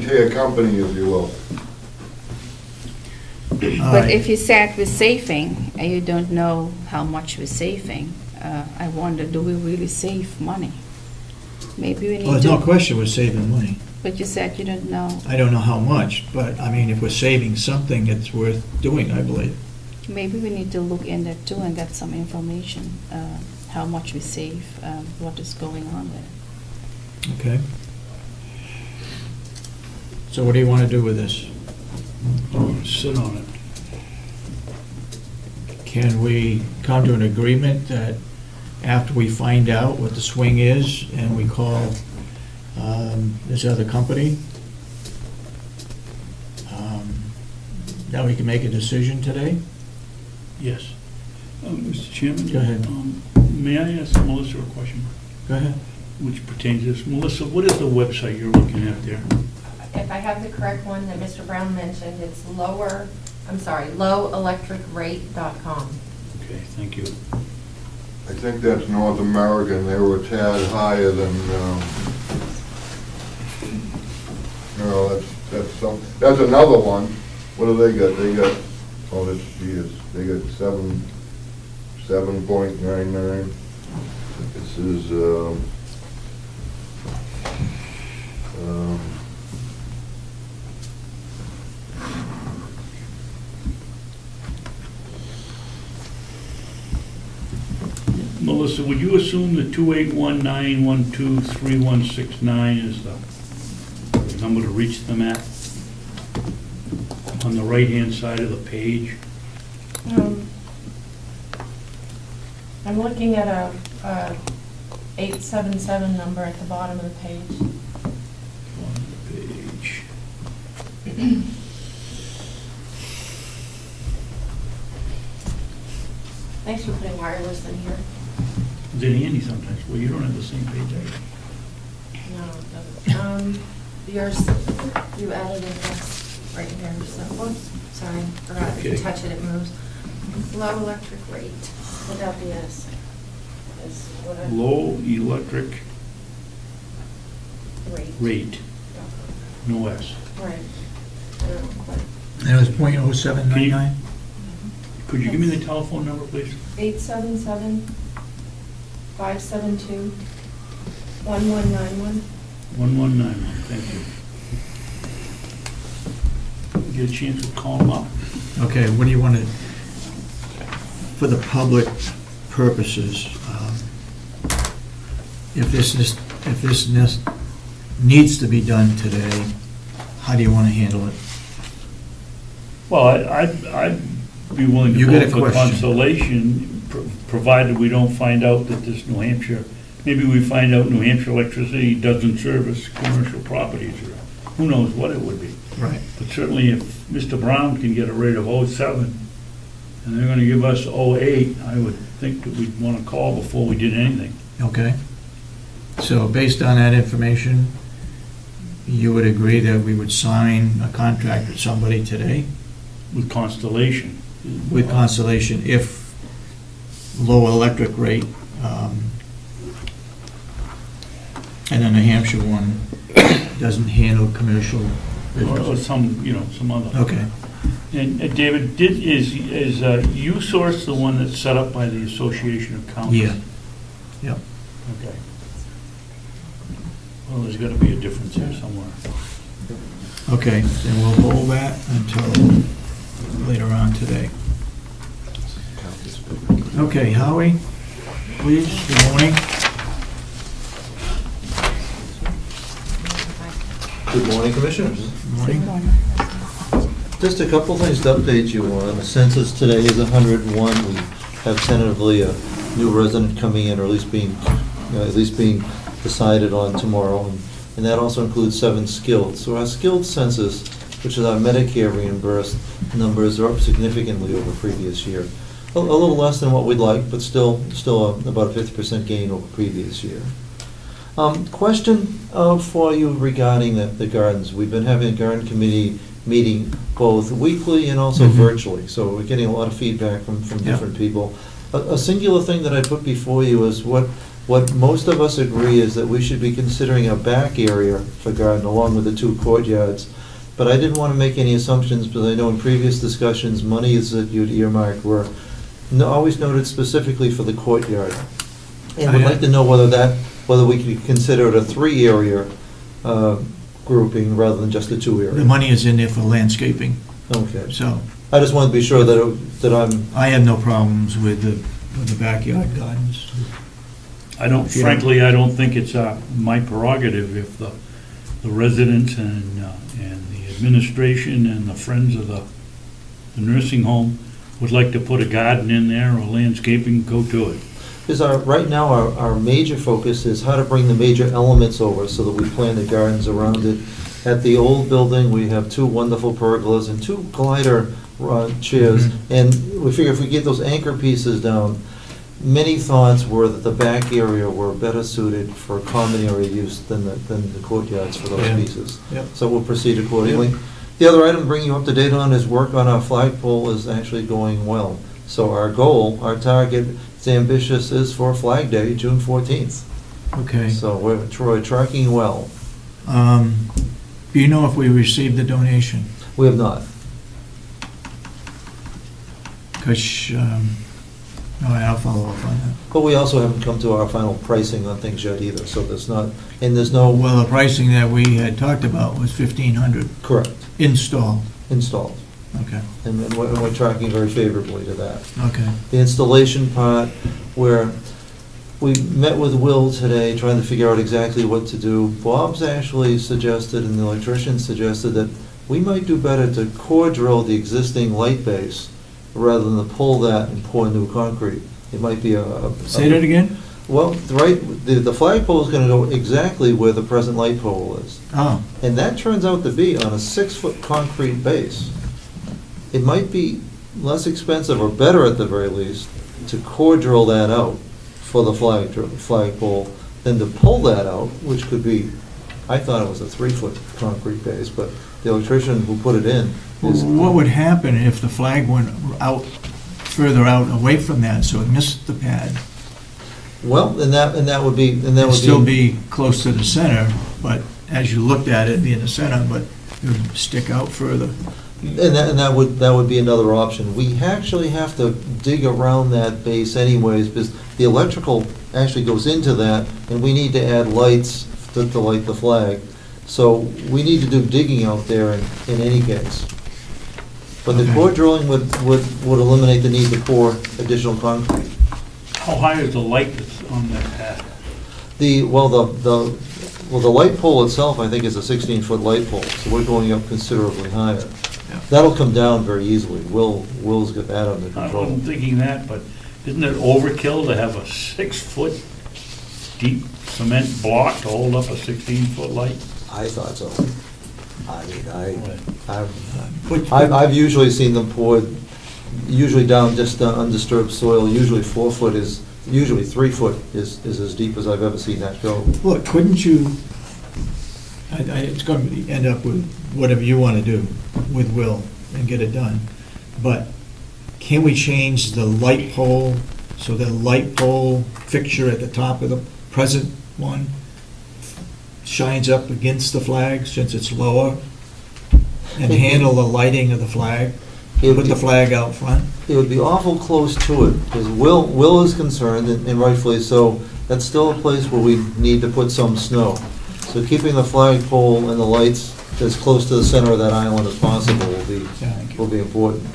D: tier company, if you will.
E: But if you said we're saving, and you don't know how much we're saving, I wonder, do we really save money? Maybe we
A: Well,
E: need
A: there's no
E: to,
A: question we're saving money.
E: but you said you don't know.
A: I don't know how much, but I mean, if we're saving something, it's worth doing, I believe.
E: Maybe we need to look in that too and get some information, how much we save, what is going on there.
A: Okay. So what do you want to do with this?
B: Sit on it.
A: Can we come to an agreement that after we find out what the swing is and we call this other company, that we can make a decision today?
B: Yes. Mr. Chairman?
A: Go ahead.
B: May I ask Melissa a question,
A: Go ahead.
B: which pertains to this? Melissa, what is the website you're looking at there?
F: If I have the correct one that Mr. Brown mentioned, it's lowelectricrate.com.
B: Okay, thank you.
D: I think that's North American, they were a tad higher than, no, that's another one. What do they got? They got, oh, this is, they got 7.99. This is,
B: Melissa, would you assume the 281-912-3169 is the number to reach them at? On the right-hand side of the page?
F: I'm looking at a 877 number at the bottom of the page.
B: On the page.
F: Thanks for putting wireless in here.
B: Is it handy sometimes? Well, you don't have the same page I do.
F: No, it doesn't. Yours, you added it right here, so, whoops, sorry, forgot, if you
B: Okay.
F: touch it, it moves. Low electric rate, without the S. Is what I-
B: Low electric rate,
F: Right.
B: no S.
F: Right. I don't know quite.
A: And it was .0799?
B: Could you give me the telephone number, please?
F: 877-572-1191.
B: 1191, thank you. Get a chance to call them up.
A: Okay, what do you want to, for the public purposes, if this needs to be done today, how do you want to handle it?
B: Well, I'd be willing to
A: You got a
B: vote for
A: question.
B: Constellation, provided we don't find out that this New Hampshire, maybe we find out New Hampshire Electricity doesn't service commercial properties, or who knows what it would be.
A: Right.
B: But certainly if Mr. Brown can get a rate of 07, and they're gonna give us 08, I would think that we'd wanna call before we did anything.
A: Okay. So based on that information, you would agree that we would sign a contract with somebody today?
B: With Constellation.
A: With Constellation, if low electric rate And then the Hampshire one doesn't handle commercial
B: Or
A: business.
B: some other.
A: Okay.
B: And David, is U-Source the one that's set up by the Association of Counties?
A: Yeah. Yep.
B: Okay. Well, there's got to be a difference here somewhere.
A: Okay, then we'll hold that until later on today. Okay, Howie, please, good morning.
J: Good morning, Commissioners.
A: Good morning.
J: Just a couple things to update you on. The census today is 101. We have tentatively a new resident coming in, or at least being decided on tomorrow. And that also includes 7 skilled. So our skilled census, which is our Medicare reimbursed numbers, are up significantly over previous year. A little less than what we'd like, but still about a 50% gain over previous year. Question for you regarding the gardens. We've been having a garden committee meeting both weekly and also virtually, so we're getting a lot of feedback from different people. A singular thing that I put before you is what most of us agree is that we should be considering a back area for garden along with the 2 courtyards. But I didn't want to make any assumptions, because I know in previous discussions, monies that you'd earmarked were always noted specifically for the courtyard. And we'd like to know whether we could consider it a 3-area grouping rather than just a 2-area.
A: The money is in there for landscaping,
J: Okay.
A: so
J: I just wanted to be sure that I'm,
A: I have no problems with the backyard gardens.
B: Frankly, I don't think it's my prerogative if the residents and the administration and the friends of the nursing home would like to put a garden in there or landscaping, go to it.
J: because right now our major focus is how to bring the major elements over so that we plant the gardens around it. At the old building, we have 2 wonderful pergolas and 2 glider chairs, and we figure if we get those anchor pieces down, many thoughts were that the back area were better suited for common area use than the courtyards for those
A: Yeah.
J: pieces.
A: Yep.
J: So we'll proceed accordingly. The other item, bringing you up to date on, is work on our flagpole is actually going well. So our goal, our target, it's ambitious, is for Flag Day, June 14th.
A: Okay.
J: So we're tracking well.
A: Do you know if we received the donation?
J: We have not.
A: Because, I'll follow up on that.
J: But we also haven't come to our final pricing on things yet either, so there's no,
A: Well, the pricing that we had talked about was $1,500
J: correct,
A: installed.
J: installed.
A: Okay,
J: And we're tracking very favorably to that.
A: okay.
J: The installation part, where we met with Will today, trying to figure out exactly what to do. Bob's actually suggested, and the electrician suggested, that we might do better to core drill the existing light base rather than to pull that and pour new concrete. It might be
A: Say that again?
J: Well, the flagpole is going to go exactly where the present light pole is.
A: Oh,
J: And that turns out to be on a 6-foot concrete base. It might be less expensive, or better at the very least, to core drill that out for the flagpole than to pull that out, which could be, I thought it was a 3-foot concrete base, but the electrician who put it in is...
A: what would happen if the flag went out, further out, away from that, so it missed the pad?
J: Well, and that would be...
A: It'd still be close to the center, but as you looked at it, it'd be in the center, but it would stick out further.
J: And that would be another option. We actually have to dig around that base anyways, because the electrical actually goes into that, and we need to add lights to light the flag. So we need to do digging out there in any case. But the
A: Okay.
J: core drilling would eliminate the need to pour additional concrete.
B: How high is the light that's on that pad?
J: The light pole itself, I think, is a 16-foot light pole, so we're going up considerably higher.
A: Yeah.
J: That'll come down very easily. Will's got that under
B: I
J: control.
B: wasn't thinking that, but isn't it overkill to have a 6-foot deep cement block to hold up a 16-foot light?
J: I thought so. I mean,
A: But-
J: I've usually seen them poured, usually down just undisturbed soil. Usually 4 foot is, usually 3 foot is as deep as I've ever seen that go.
A: Look, couldn't you, it's going to end up with whatever you want to do with Will and get it done, but can we change the light pole so the light pole fixture at the top of the present one shines up against the flag since it's lower, and handle the lighting of the flag, put the flag out front?
J: It would be awful close to it, because Will is concerned, and rightfully so, that's still a place where we need to put some snow. So keeping the flagpole and the lights as close to the center of that island as possible will be important.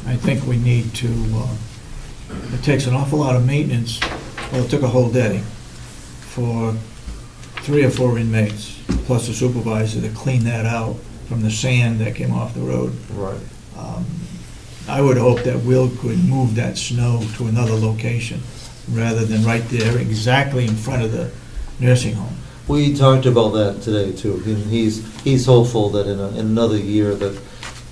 A: I think we need to, it takes an awful lot of maintenance, well, it took a whole day for 3 or 4 inmates, plus a supervisor, to clean that out from the sand that came off the road.
J: Right.
A: I would hope that Will could move that snow to another location, rather than right there, exactly in front of the nursing home.
J: We talked about that today, too. And he's hopeful that in another year, that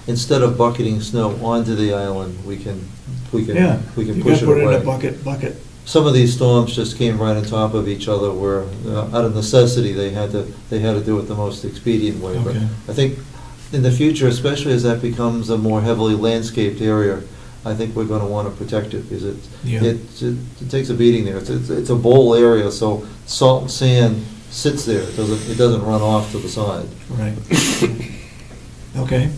J: instead of bucketing snow onto the island, we can
A: Yeah,
J: push
A: you
J: it
A: gotta put it in
J: away.
A: a bucket.
J: Some of these storms just came right on top of each other, where out of necessity they had to do it the most expedient way. But
A: Okay.
J: I think in the future, especially as that becomes a more heavily landscaped area, I think we're going to want to protect it, because
A: Yeah.
J: it takes a beating there. It's a bowl area, so salt and sand sits there. It doesn't run off to the side.
A: Right. Okay.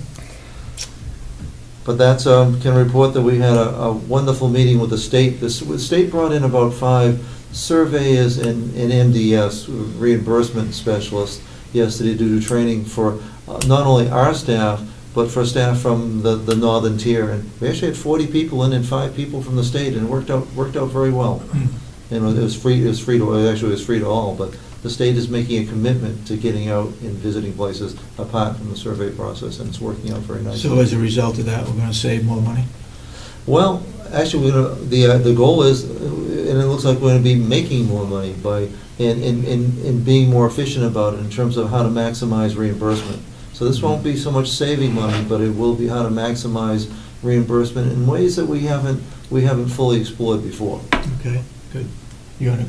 J: But that's, can report that we had a wonderful meeting with the state. The state brought in about 5 surveyors and MDS, reimbursement specialists, yesterday to do training for not only our staff, but for staff from the northern tier. And we actually had 40 people in and 5 people from the state, and it worked out very well. And it was free to all, but the state is making a commitment to getting out and visiting places apart from the survey process, and it's working out very nicely.
A: So as a result of that, we're gonna save more money?
J: Well, actually, the goal is, and it looks like we're going to be making more money and being more efficient about it in terms of how to maximize reimbursement. So this won't be so much saving money, but it will be how to maximize reimbursement in ways that we haven't fully explored before.
A: Okay, good. You want to?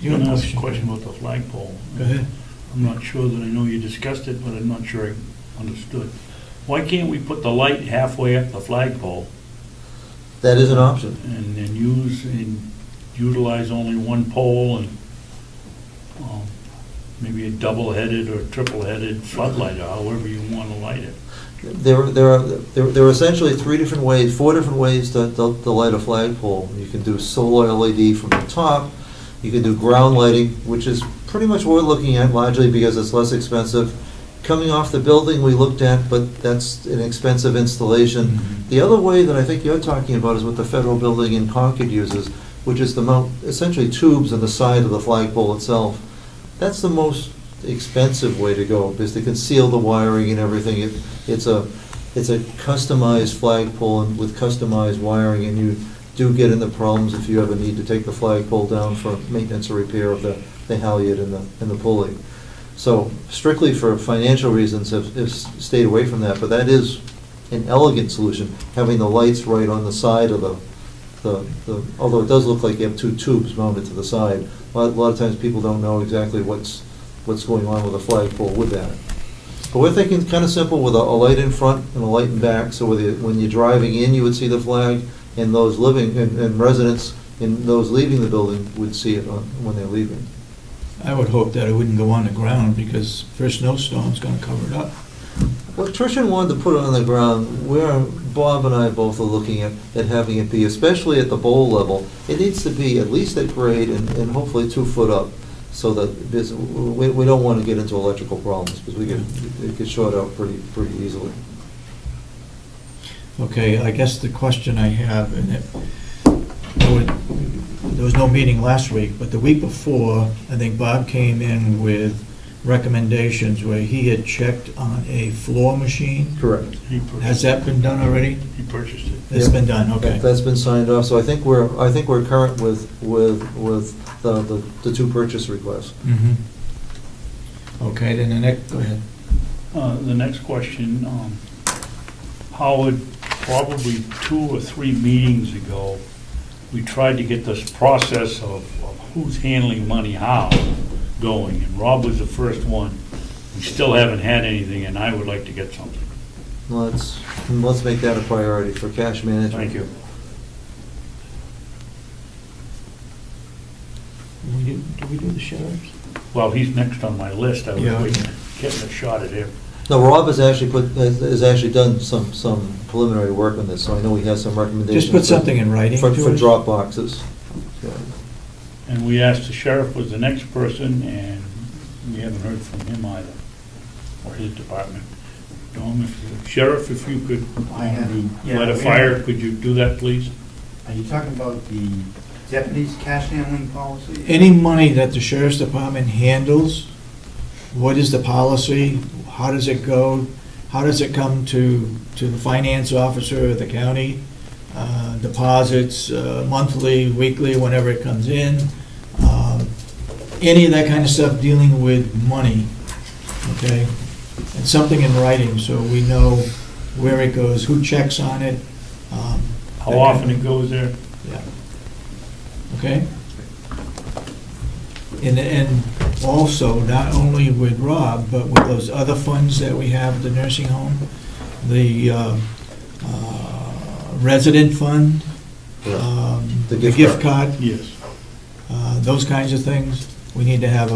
B: I'm going to ask a question about the flagpole.
A: Go ahead.
B: I'm not sure that I know you discussed it, but I'm not sure I understood. Why can't we put the light halfway up the flagpole
J: That is an option.
B: and then utilize only one pole and maybe a double-headed or triple-headed floodlight, or however you want to light it?
J: There are essentially 4 different ways to light a flagpole. You can do solar LED from the top. You can do ground lighting, which is pretty much what we're looking at, largely because it's less expensive. Coming off the building we looked at, but that's an expensive installation.
A: Mm-hmm.
J: The other way that I think you're talking about is what the federal building in Concord uses, which is to mount essentially tubes on the side of the flagpole itself. That's the most expensive way to go, because they can seal the wiring and everything. It's a customized flagpole with customized wiring, and you do get into problems if you ever need to take the flagpole down for maintenance or repair of the halyard and the pulley. So strictly for financial reasons have stayed away from that, but that is an elegant solution, having the lights right on the side of although it does look like you have 2 tubes mounted to the side. A lot of times people don't know exactly what's going on with a flagpole with that. But we're thinking kind of simple, with a light in front and a light in back, so when you're driving in, you would see the flag, and those living, and residents, and those leaving the building would see it when they're leaving.
A: I would hope that it wouldn't go on the ground, because first snowstorm's gonna cover it up.
J: Well, Tricia wanted to put it on the ground. Bob and I both are looking at having it be, especially at the bowl level, it needs to be at least at grade and hopefully 2 foot up, so that we don't want to get into electrical problems, because it could short out pretty easily.
A: Okay, I guess the question I have, and there was no meeting last week, but the week before, I think Bob came in with recommendations where he had checked on a floor machine.
J: Correct.
A: Has that been done already?
B: He purchased it.
A: It's been done, okay.
J: That's been signed off, so I think we're current with the 2 purchase requests.
A: Mhm. Okay, then the next, go ahead.
B: The next question, Howard, probably 2 or 3 meetings ago, we tried to get this process of who's handling money how going, and Rob was the first one. We still haven't had anything, and I would like to get something.
J: let's make that a priority for cash management.
B: Thank you.
A: Did we do the sheriffs?
B: Well, he's next on my list. I was
A: Yeah.
B: waiting, getting a shot at him.
J: No, Rob has actually done some preliminary work on this, so I know he has some recommendations.
A: Just put something in writing
J: For
A: to us.
J: drop boxes. Yeah.
B: And we asked the sheriff was the next person, and we haven't heard from him either, or his department. Dom, Sheriff, if you could
H: I have- yeah,
B: light a
H: we
B: fire,
H: have-
B: could you do that, please?
H: Are you talking about the deputies' cash handling policy?
A: Any money that the sheriff's department handles, what is the policy? How does it go? How does it come to the finance officer of the county? Deposits, monthly, weekly, whenever it comes in. Any of that kind of stuff dealing with money, okay? And something in writing so we know where it goes, who checks on it.
B: How often it goes there?
A: Yeah. Okay? And also, not only with Rob, but with those other funds that we have at the nursing home, the resident fund,
J: The
A: the
J: gift
A: gift card,
B: Yes.
A: those kinds of things. We need to have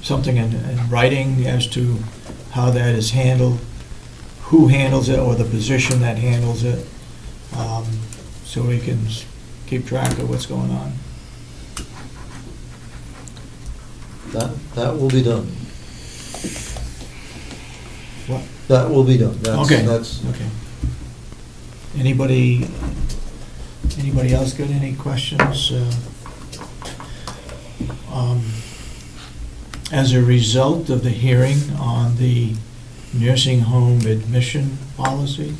A: something in writing as to how that is handled, who handles it, or the position that handles it, so we can keep track of what's going on.
J: That will be done.
A: What?
J: That will be done.
A: Okay.
J: That's,
A: Okay. Anybody else got any questions? As a result of the hearing on the nursing home admission policy,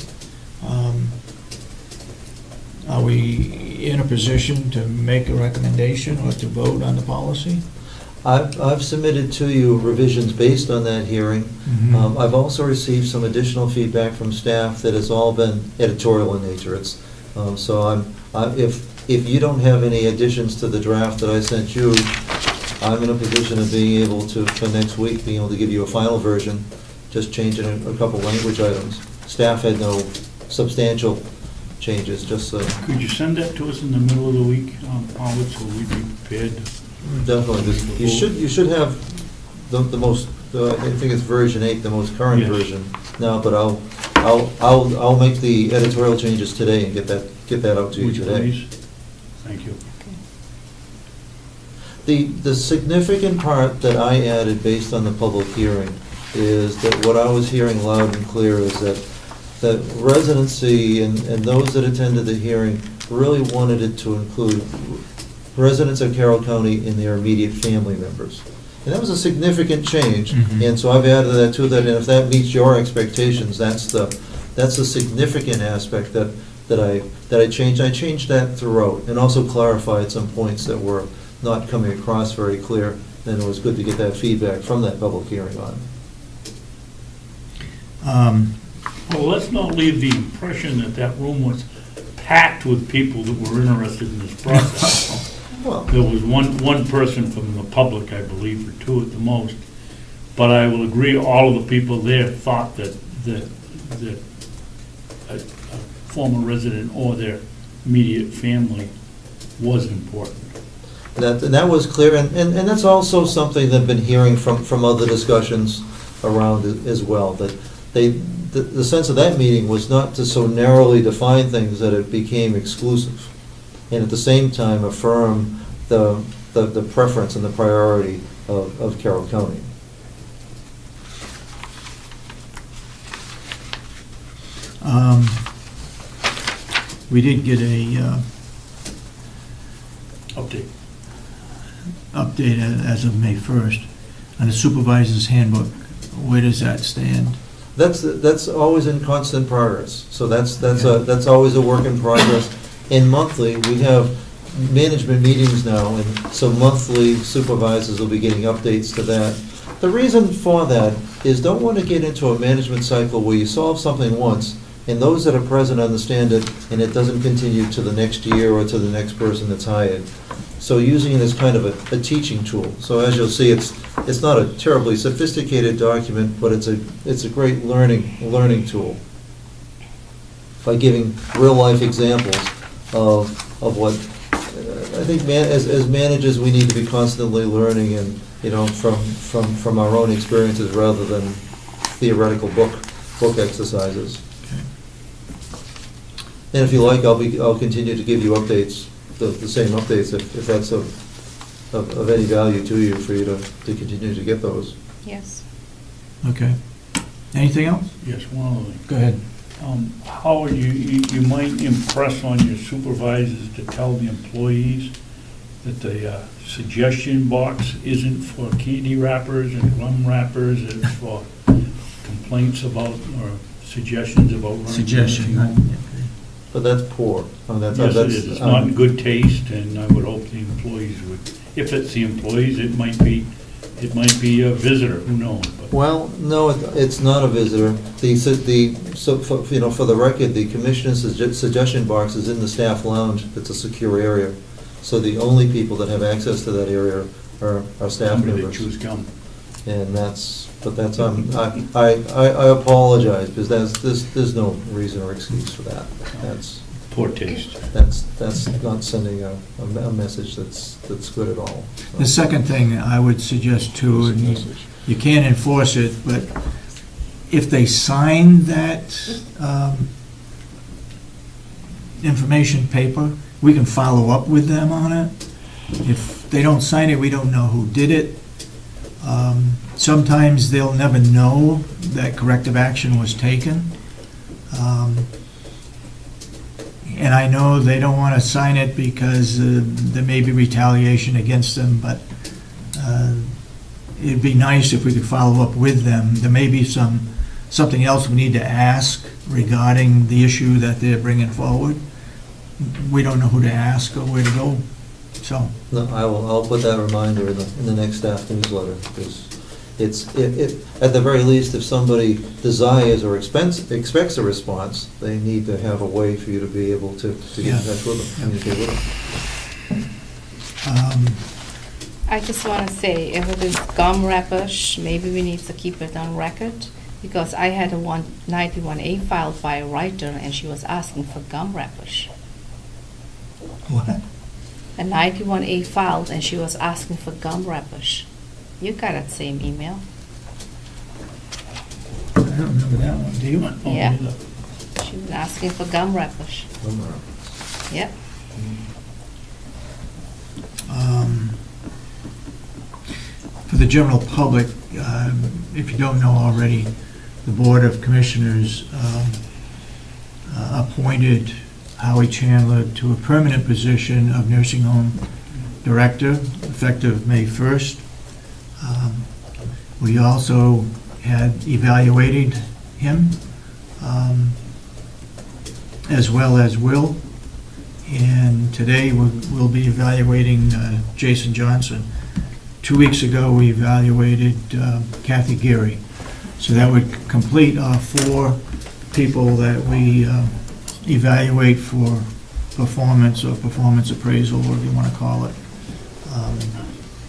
A: are we in a position to make a recommendation or to vote on the policy?
J: I've submitted to you revisions based on that hearing. I've also received some additional feedback from staff that has all been editorial in nature. It's, so if you don't have any additions to the draft that I sent you, I'm in a position of being able to, for next week, being able to give you a final version, just changing a couple language items. Staff had no substantial changes, just so.
B: Could you send that to us in the middle of the week, Howard, so we'd be prepared?
J: Definitely. You should have the most, I think it's version 8, the most current
B: Yes.
J: version now, but I'll make the editorial changes today and get that out to you
B: Would you
J: today.
B: please? Thank you.
J: The significant part that I added based on the public hearing is that what I was hearing loud and clear is that residency and those that attended the hearing really wanted it to include residents of Carroll County and their immediate family members. And that was a significant change, and so I've added that to that, and if that meets your expectations, that's the significant aspect that I changed. I changed that throughout, and also clarified some points that were not coming across very clear, and it was good to get that feedback from that public hearing on.
B: Well, let's not leave the impression that that room was packed with people that were interested in this process.
J: Well,
B: There was one person from the public, I believe, or two at the most. But I will agree, all of the people there thought that a former resident or their immediate family was important.
J: that was clear, and that's also something that I've been hearing from other discussions around it as well, that the sense of that meeting was not to so narrowly define things that it became exclusive, and at the same time affirm the preference and the priority of Carroll County.
A: We did get a update as of May 1st on the supervisor's handbook. Where does that stand?
J: That's always in constant progress, so that's always a work in progress. And monthly, we have management meetings now, and so monthly supervisors will be getting updates to that. The reason for that is don't want to get into a management cycle where you solve something once, And those that are present understand it, and it doesn't continue to the next year or to the next person that's hired. So using it as kind of a teaching tool. So as you'll see, it's not a terribly sophisticated document, but it's a great learning tool by giving real-life examples of what, I think as managers, we need to be constantly learning and, from our own experiences rather than theoretical book exercises. And if you like, I'll continue to give you updates, the same updates, if that's of any value to you, for you to continue to get those.
E: Yes.
A: Okay. Anything else?
B: Yes, one other thing.
A: Go ahead.
B: Howard, you might impress on your supervisors to tell the employees that the suggestion box isn't for candy wrappers and gum wrappers, it's for complaints about or suggestions about running.
A: Suggestion, right?
J: But that's poor.
B: Yes, it is. It's not in good taste, and I would hope the employees would, if it's the employees, it might be a visitor, who knows? But
J: Well, no, it's not a visitor. For the record, the commissioner's suggestion box is in the staff lounge. It's a secure area. So the only people that have access to that area are staff
B: somebody that
J: members.
B: chews gum.
J: And I apologize, because there's no reason or excuse for that.
B: Poor taste.
J: That's not sending a message that's good at all. So.
A: The second thing I would suggest too, and you can't enforce it, but if they sign that information paper, we can follow up with them on it. If they don't sign it, we don't know who did it. Sometimes they'll never know that corrective action was taken. And I know they don't want to sign it because there may be retaliation against them, but it'd be nice if we could follow up with them. There may be something else we need to ask regarding the issue that they're bringing forward. We don't know who to ask or where to go, so.
J: No, I'll put that reminder in the next staff newsletter, because at the very least, if somebody desires or expects a response, they need to have a way for you to be able to get in touch with them, communicate with them.
E: I just want to say, if it is gum wrappers, maybe we need to keep it on record, because I had a 91A filed by a writer, and she was asking for gum wrappers.
A: What?
E: A 91A filed, and she was asking for gum wrappers. You got that same email?
A: I don't remember that one, do you?
E: Yeah. She was asking for gum wrappers. Yep.
A: For the general public, if you don't know already, the Board of Commissioners appointed Howard Chandler to a permanent position of nursing home director, effective May 1st. We also had evaluated him, as well as Will, and today we'll be evaluating Jason Johnson. 2 weeks ago, we evaluated Kathy Geary. So that would complete our 4 people that we evaluate for performance or performance appraisal, whatever you want to call it.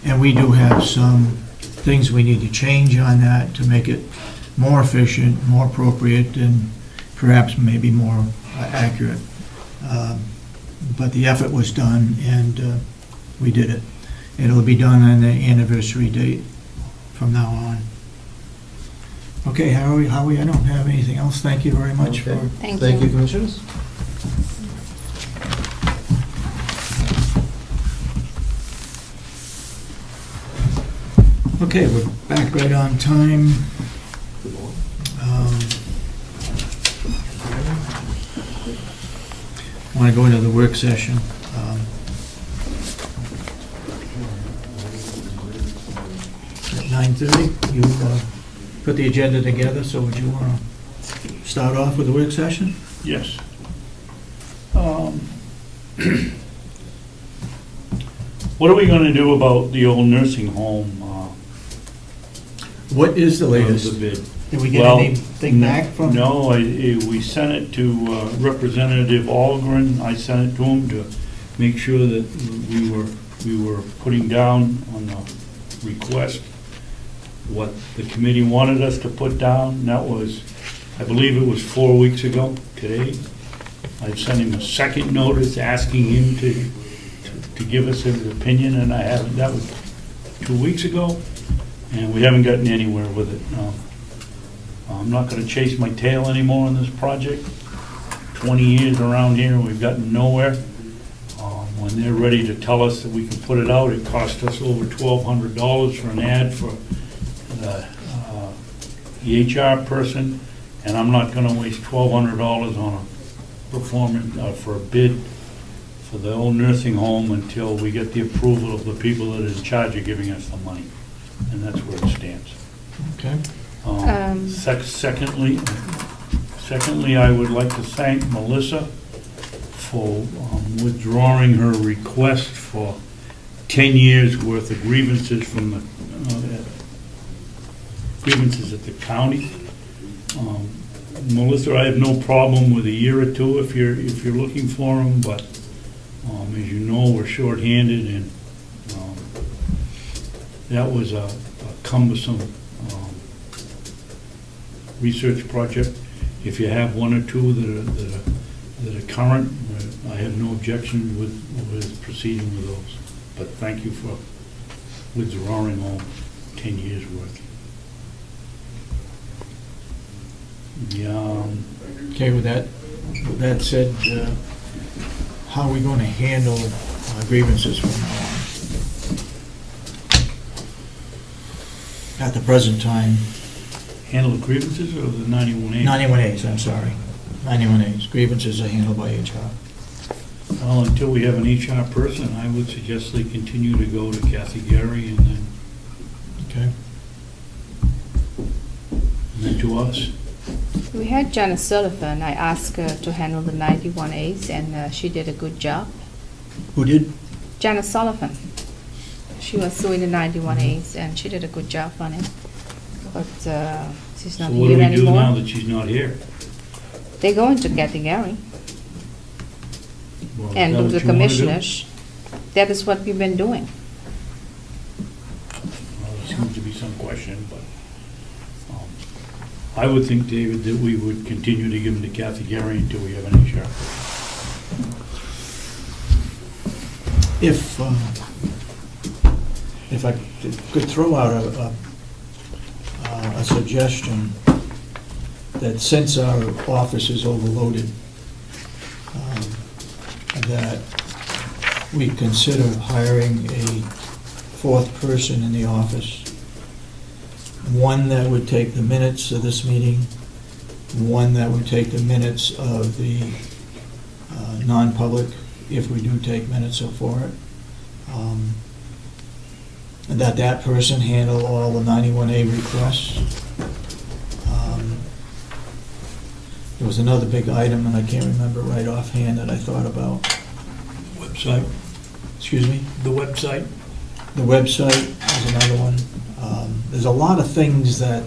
A: And we do have some things we need to change on that to make it more efficient, more appropriate, and perhaps maybe more accurate. But the effort was done, and we did it. It'll be done on the anniversary date from now on. Okay, Howie, I don't have anything else. Thank you very much for...
E: Thank
J: Thank you,
E: you.
J: Commissioners.
A: Okay, we're back right on time. Want to go into the work session. At 9:30, you put the agenda together, so would you want to start off with the work session?
B: Yes. What are we going to do about the old nursing home?
A: What is the latest?
B: The bid.
A: Did we get
B: Well,
A: anything back from?
B: No, we sent it to Representative Algren. I sent it to him to make sure that we were putting down on the request what the committee wanted us to put down. That was, I believe it was 4 weeks ago today. I sent him a second notice asking him to give us his opinion, and I haven't. That was 2 weeks ago, and we haven't gotten anywhere with it. I'm not going to chase my tail anymore on this project. 20 years around here, we've gotten nowhere. When they're ready to tell us that we can put it out, it cost us over $1,200 for an ad for the HR person, and I'm not going to waste $1,200 on a performance, for a bid for the old nursing home until we get the approval of the people that are in charge of giving us the money. And that's where it stands.
A: Okay.
B: Secondly, I would like to thank Melissa for withdrawing her request for 10 years' worth of grievances from the grievances at the county. Melissa, I have no problem with a year or two if you're looking for them, but as you know, we're short-handed, and that was a cumbersome research project. If you have one or two that are current, I have no objection with proceeding with those. But thank you for withdrawing all 10 years' worth.
A: Okay, with that said, how are we going to handle grievances from now on? At the present time,
B: Handle grievances or the 91A?
A: 91As, I'm sorry. 91As, grievances are handled by HR.
B: Well, until we have an HR person, I would suggest they continue to go to Kathy Gary and then to us.
E: We had Janice Sullivan. I asked her to handle the 91As, and she did a good job.
A: Who did?
E: Janice Sullivan. She was doing the 91As, and she did a good job on it. But she's not
B: So what do
E: here
B: we do now
E: anymore.
B: that she's not here?
E: They're going to Kathy Gary
B: Well, is
E: and
B: that
E: do
B: what
E: the
B: you wanna do?
E: commissioners. That is what we've been doing.
B: Well, there seems to be some question, but I would think, David, that we would continue to give them to Kathy Gary until we have an HR.
A: If I could throw out a suggestion that since our office is overloaded, that we consider hiring a fourth person in the office. One that would take the minutes of this meeting, one that would take the minutes of the non-public, if we do take minutes for it. And that person handle all the 91A requests. There was another big item, and I can't remember right offhand, that I thought about.
B: Website.
A: Excuse me?
B: The website.
A: The website is another one. There's a lot of things that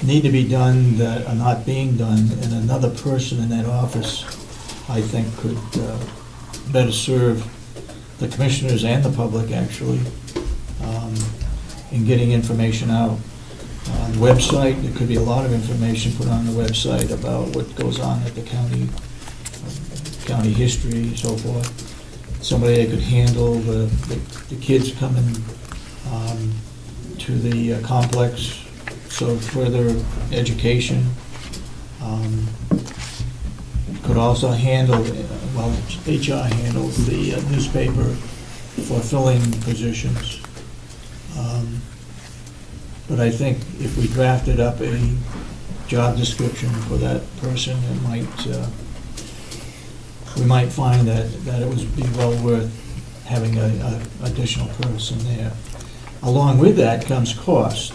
A: need to be done that are not being done, and another person in that office, I think, could better serve the commissioners and the public, actually, in getting information out. On the website, there could be a lot of information put on the website about what goes on at the county history, and so forth. Somebody that could handle the kids coming to the complex, so further education. Could also handle, well, HR handles the newspaper for filling positions. But I think if we drafted up a job description for that person, it might, we might find that it would be well worth having an additional person there. Along with that comes cost.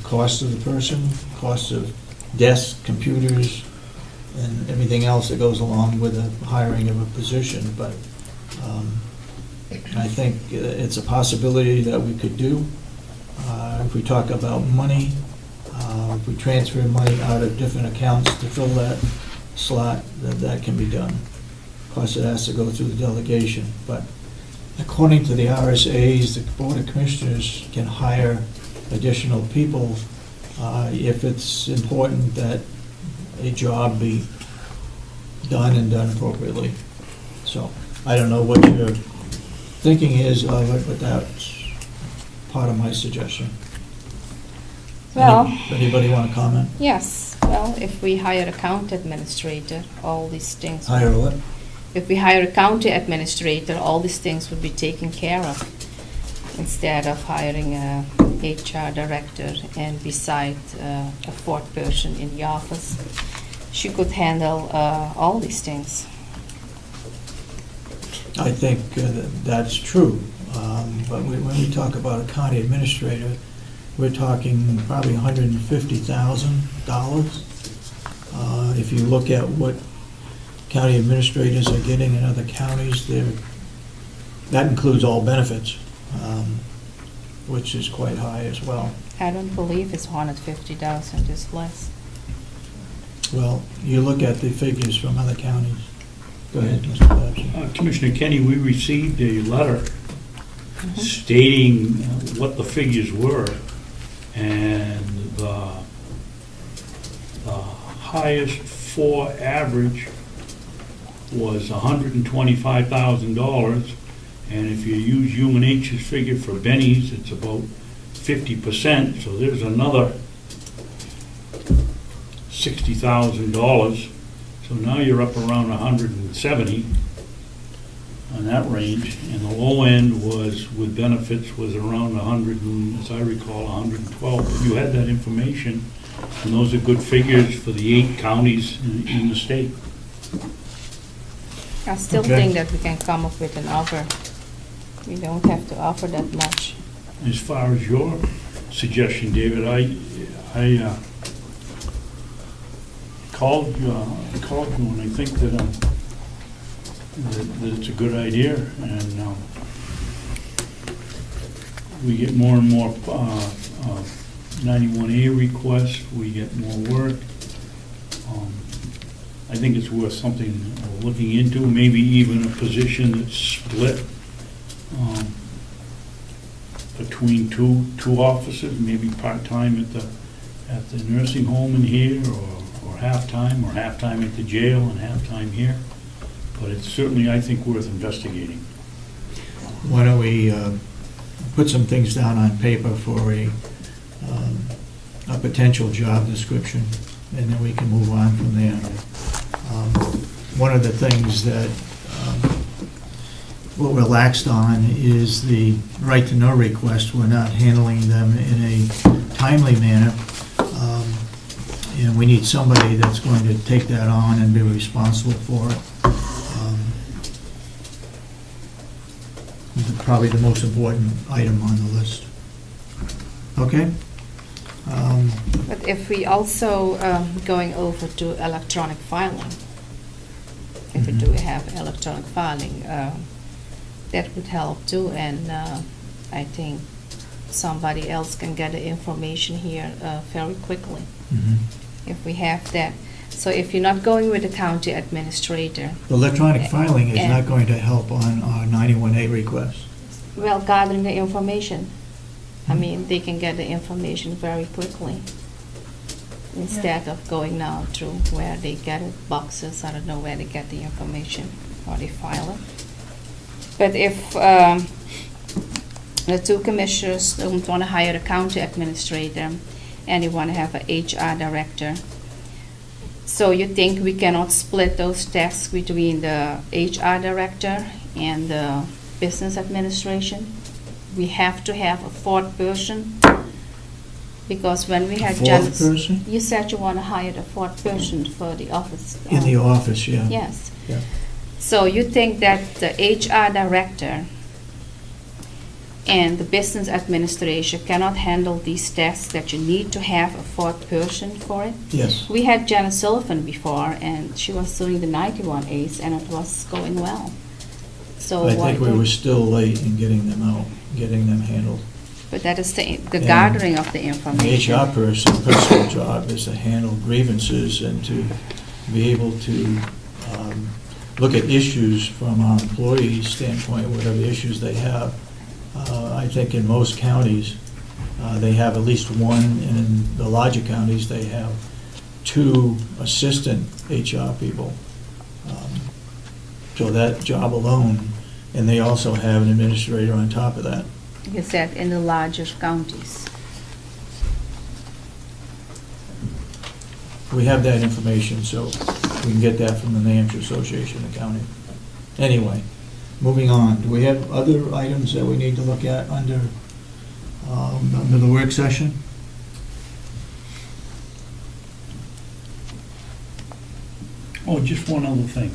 A: Cost of the person, cost of desks, computers, and everything else that goes along with the hiring of a position. But I think it's a possibility that we could do. If we talk about money, If we transfer money out of different accounts to fill that slot, that can be done. Of course, it has to go through the delegation, but according to the RSAs, the Board of Commissioners can hire additional people if it's important that a job be done and done appropriately. So, I don't know what your thinking is of it, but that's part of my suggestion.
E: Well,
A: Anybody want to comment?
E: yes, well, if we hire a county administrator, all these things.
A: Hire what?
E: If we hire a county administrator, all these things would be taken care of, instead of hiring a HR director and beside a fourth person in the office. She could handle all these things.
A: I think that's true, but when we talk about a county administrator, we're talking probably $150,000. If you look at what county administrators are getting in other counties, that includes all benefits, which is quite high as well.
E: I don't believe it's 150,000, it's less.
A: Well, you look at the figures from other counties. Go ahead, Mr. Babson.
B: Commissioner Kenney, we received a letter stating what the figures were, and the highest for average was $125,000, and if you use UNH's figure for Benny's, it's about 50%, so there's another $60,000. So now you're up around 170 on that range, and the low end was, with benefits, was around 100, and, as I recall, 112. But you had that information, and those are good figures for the 8 counties in the state.
E: I still
A: Okay.
E: think that we can come up with an offer. We don't have to offer that much.
B: As far as your suggestion, David, I called you, and I think that it's a good idea, and we get more and more 91A requests, we get more work. I think it's worth something looking into, maybe even a position that's split between two offices, maybe part-time at the nursing home in here, or half-time at the jail and half-time here. But it's certainly, I think, worth investigating.
A: Why don't we put some things down on paper for a potential job description, and then we can move on from there. One of the things that we're relaxed on is the right-to-know request. We're not handling them in a timely manner, and we need somebody that's going to take that on and be responsible for it. Probably the most important item on the list. Okay?
E: But if we also going over to electronic filing, if we do have electronic filing, that would help too, and I think somebody else can get the information here very quickly if we have that. So if you're not going with the county administrator,
A: Electronic filing is
E: and-
A: not going to help on our 91A request.
E: well, gathering the information, I mean, they can get the information very quickly instead of going now through where they get it, boxes, I don't know where they get the information or they file it. But if the 2 commissioners don't want to hire a county administrator and they want to have an HR director, so you think we cannot split those tasks between the HR director and the business administration? We have to have a 4th person, because when we had
A: Fourth person?
E: you said you want to hire the 4th person for the office.
A: In the office, yeah.
E: Yes.
A: Yeah.
E: So you think that the HR director and the business administration cannot handle these tasks, that you need to have a 4th person for it?
A: Yes.
E: We had Janet Sullivan before, and she was doing the 91As, and it was going well. So
A: I
E: why
A: think we
E: don't-
A: were still late in getting them out, getting them handled.
E: But that is the
A: And
E: gathering of the
A: The
E: information.
A: HR person's principal job is to handle grievances and to be able to look at issues from our employees' standpoint, whatever issues they have. I think in most counties, they have at least one, and in the larger counties, they have 2 assistant HR people. So that job alone, and they also have an administrator on top of that.
E: You said in the larger counties.
A: We have that information, so we can get that from the New Hampshire Association of County. Anyway, moving on. Do we have other items that we need to look at under the work session?
B: Oh, just one other thing.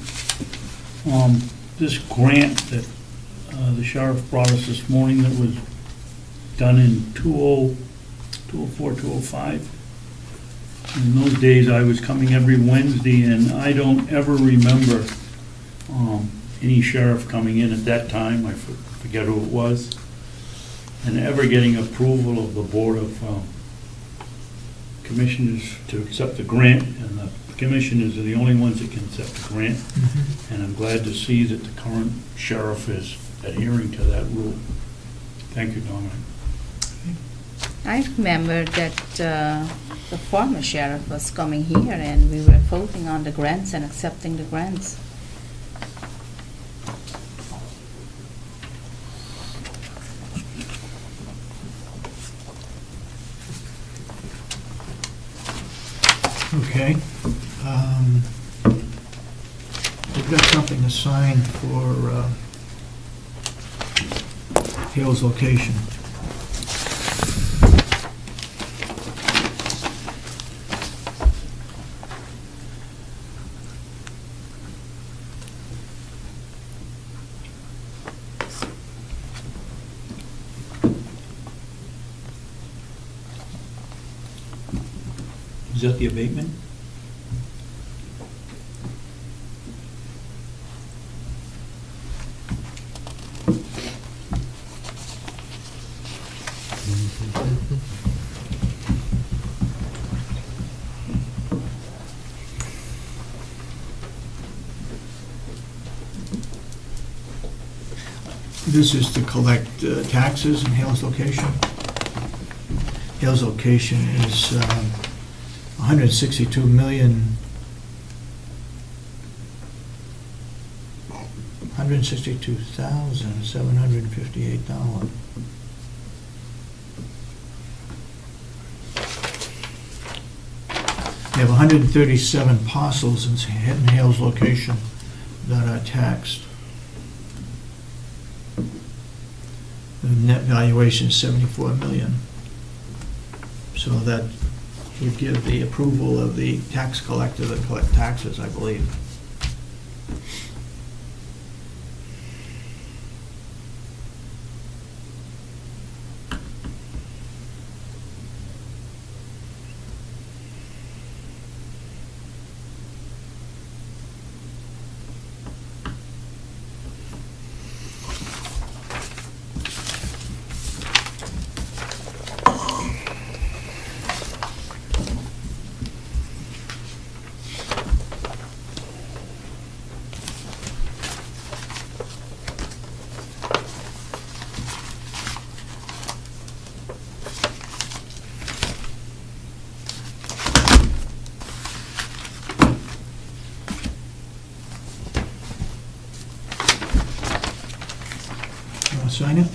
B: This grant that the sheriff brought us this morning that was done in 204, 205. In those days, I was coming every Wednesday, and I don't ever remember any sheriff coming in at that time, I forget who it was, and ever getting approval of the Board of Commissioners to accept the grant, and the commissioners are the only ones that can accept the grant. And I'm glad to see that the current sheriff is adhering to that rule. Thank you, Dominic.
E: I remember that the former sheriff was coming here and we were voting on the grants and accepting the grants.
A: Okay. We've got something to sign for Hales Location.
B: Is that the abatement?
A: This is to collect taxes in Hales Location. Hales Location is 162 million, $162,758. We have 137 parcels in Hales Location that are taxed. The net valuation is 74 million. So that would give the approval of the tax collector to collect taxes, I believe. Sign it.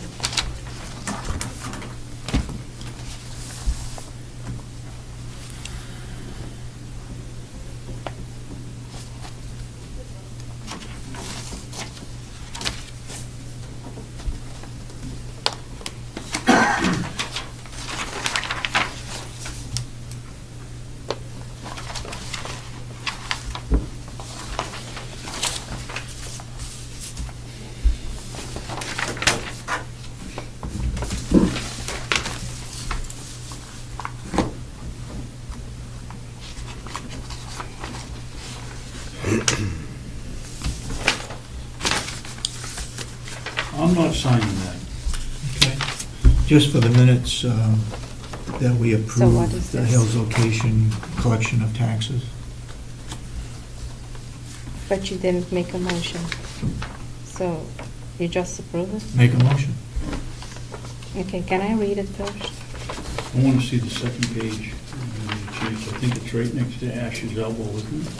B: I'm not signing that.
A: Okay. Just for the minutes, that we
E: So what
A: approve
E: is
A: the
E: this?
A: Hales Location collection of taxes.
E: But you didn't make a motion. So you just approve it?
A: Make a motion.
E: Okay, can I read it first?
B: I want to see the second page. I think it's right next to Ash's elbow, isn't it?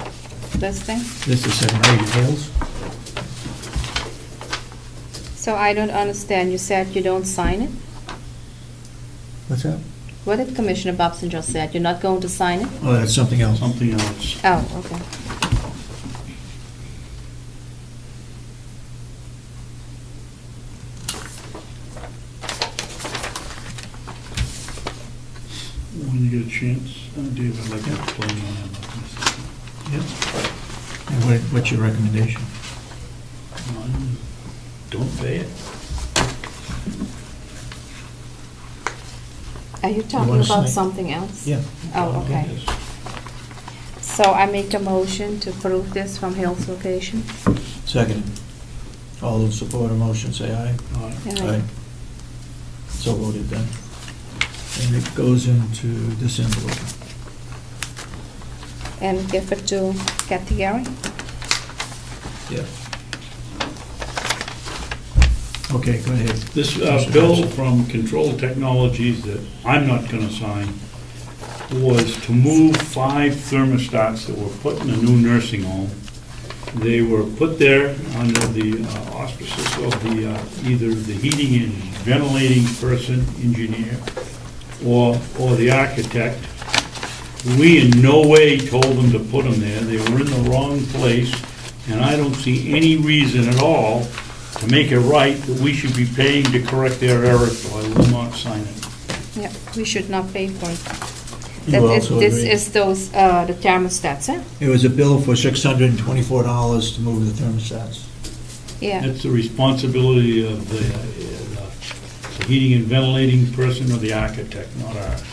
E: This thing?
A: This is second page, Hales.
E: So I don't understand. You said you don't sign it?
A: What's that?
E: What did Commissioner Babson just said? You're not going to sign it?
A: Oh, that's something else.
B: Something else.
E: Oh, okay.
B: When you get a chance, Dave, I'd like to explain on that.
A: Yep. And what's your recommendation?
B: Don't pay it.
E: Are you talking
A: wanna
E: about
A: sign?
E: something else?
A: Yeah.
E: Oh, okay. So I make a motion to approve this from Hales Location.
A: Second. All those support a motion, say aye.
E: Aye.
A: So voted then. And it goes into this envelope.
E: And give it to Kathy Gary?
A: Yeah. Okay, go ahead.
B: This bill from Control Technologies that I'm not going to sign was to move 5 thermostats that were put in a new nursing home. They were put there under the auspices of the either the heating and ventilating person, engineer, or the architect. We in no way told them to put them there. They were in the wrong place, and I don't see any reason at all to make it right that we should be paying to correct their errors, so I will not sign it.
E: Yeah, we should not pay for it.
A: You also
E: This
A: agree?
E: is those, the thermostats, huh?
A: It was a bill for $624 to move the thermostats.
E: Yeah,
B: That's the responsibility of the heating and ventilating person or the architect, not ours.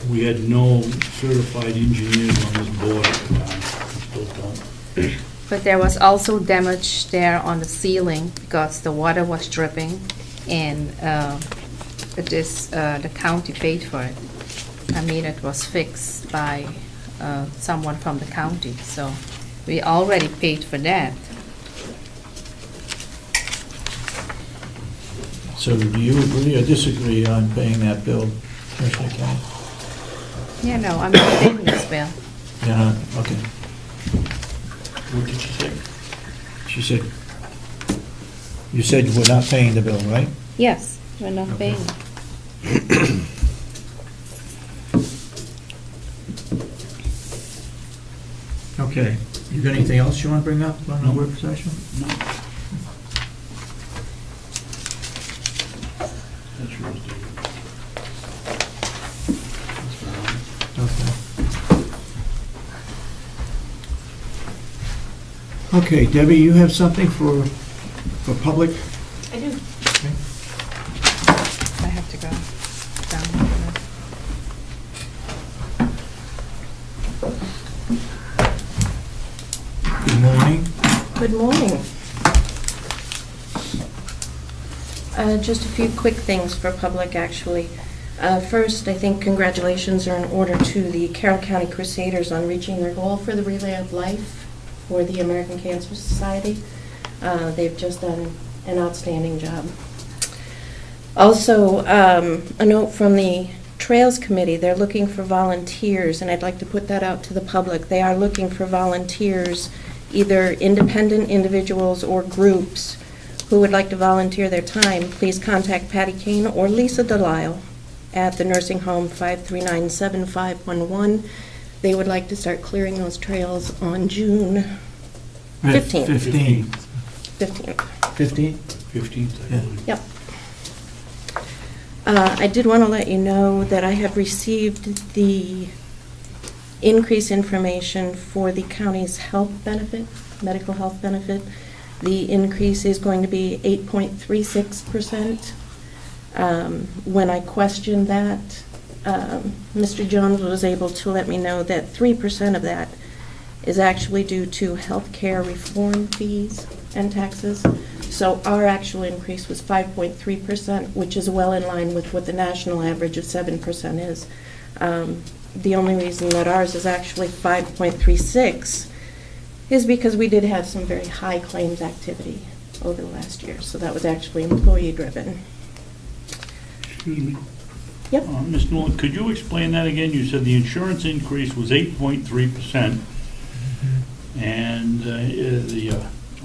B: We had no certified engineers on this board at the time. We still don't.
E: but there was also damage there on the ceiling because the water was dripping and the county paid for it. I mean, it was fixed by someone from the county, so we already paid for that.
A: So do you agree or disagree on paying that bill, Commissioner Kenney?
E: Yeah, no, I'm not paying this bill.
A: Yeah, okay.
B: What did you say?
A: She said, you said we're not paying the bill, right?
E: Yes, we're not
A: Okay.
E: paying it.
A: Okay. You got anything else you want to bring up on the
B: No.
A: work session?
B: No. That's yours, David.
A: Okay. Okay, Debbie, you have something for public?
F: I do.
A: Okay.
E: I have to go down.
A: Good morning.
F: Good morning. Just a few quick things for public, actually. First, I think congratulations are in order to the Carroll County Crusaders on reaching their goal for the Relay of Life for the American Cancer Society. They've just done an outstanding job. Also, a note from the Trails Committee, they're looking for volunteers, and I'd like to put that out to the public. They are looking for volunteers, either independent individuals or groups who would like to volunteer their time. Please contact Patty Kane or Lisa Delisle at the nursing home 539-7511. They would like to start clearing those trails on June 15th.
A: 15.
F: 15th.
A: 15?
B: 15th, I
A: Yeah.
B: believe.
F: Yep. I did want to let you know that I have received the increase information for the county's health benefit, medical health benefit. The increase is going to be 8.36%. When I questioned that, Mr. Jones was able to let me know that 3% of that is actually due to health care reform fees and taxes. So our actual increase was 5.3%, which is well in line with what the national average of 7% is. The only reason that ours is actually 5.36 is because we did have some very high claims activity over the last year, so that was actually employee-driven.
B: Excuse me.
F: Yep.
B: Ms. Newlin, could you explain that again? You said the insurance increase was 8.3%, and the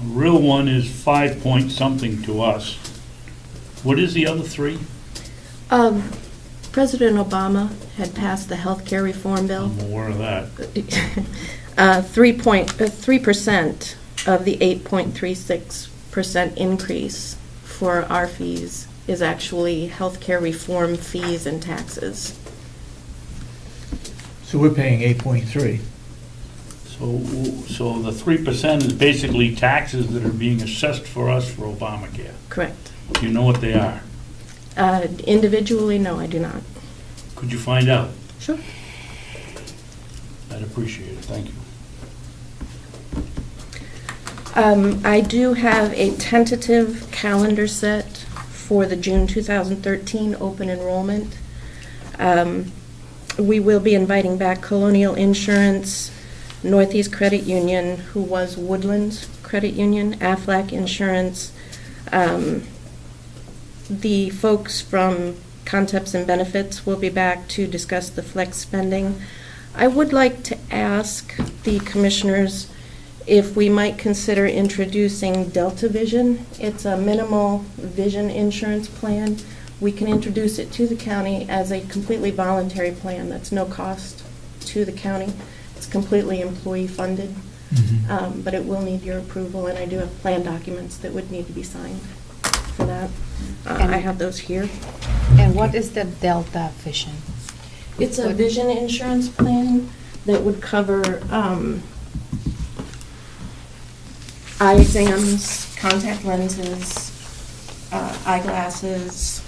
B: real one is 5 point something to us. What is the other three?
F: President Obama had passed the health care reform bill.
B: I'm aware of that.
F: 3% of the 8.36% increase for our fees is actually healthcare reform fees and taxes.
A: So we're paying 8.3.
B: So the 3% is basically taxes that are being assessed for us for Obamacare.
F: Correct.
B: Do you know what they are?
F: Individually, no, I do not.
B: Could you find out?
F: Sure.
B: I'd appreciate it, thank you.
F: I do have a tentative calendar set for the June 2013 open enrollment. We will be inviting back Colonial Insurance, Northeast Credit Union, who was Woodlands Credit Union, Aflac Insurance, the folks from Concepts and Benefits will be back to discuss the flex spending. I would like to ask the commissioners if we might consider introducing Delta Vision. It's a minimal vision insurance plan. We can introduce it to the county as a completely voluntary plan. That's no cost to the county. It's completely employee funded, but it will need your approval, and I do have plan documents that would need to be signed for that. I have those here.
E: And what is the Delta Vision?
F: It's a vision insurance plan that would cover eye exams, contact lenses, eyeglasses,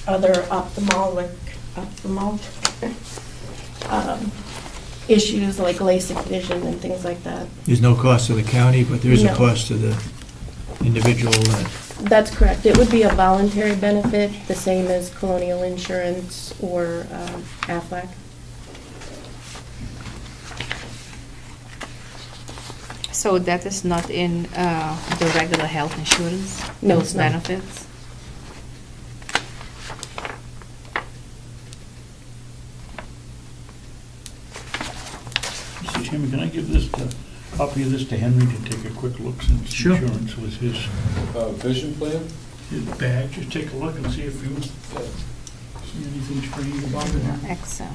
F: other ophthalmic issues like LASIK vision and things like that.
A: There's no cost to the county, but there is a
F: No.
A: cost to the individual.
F: That's correct. It would be a voluntary benefit, the same as Colonial Insurance or Aflac.
E: So that is not in the regular health insurance?
F: No,
E: Those
F: it's not.
E: benefits?
B: Mr. Chairman, can I give this, copy of this to Henry to take a quick look since
A: Sure.
B: insurance was his
I: Vision plan?
B: bag? Just take a look and see if you see anything strange about it.
E: Excel.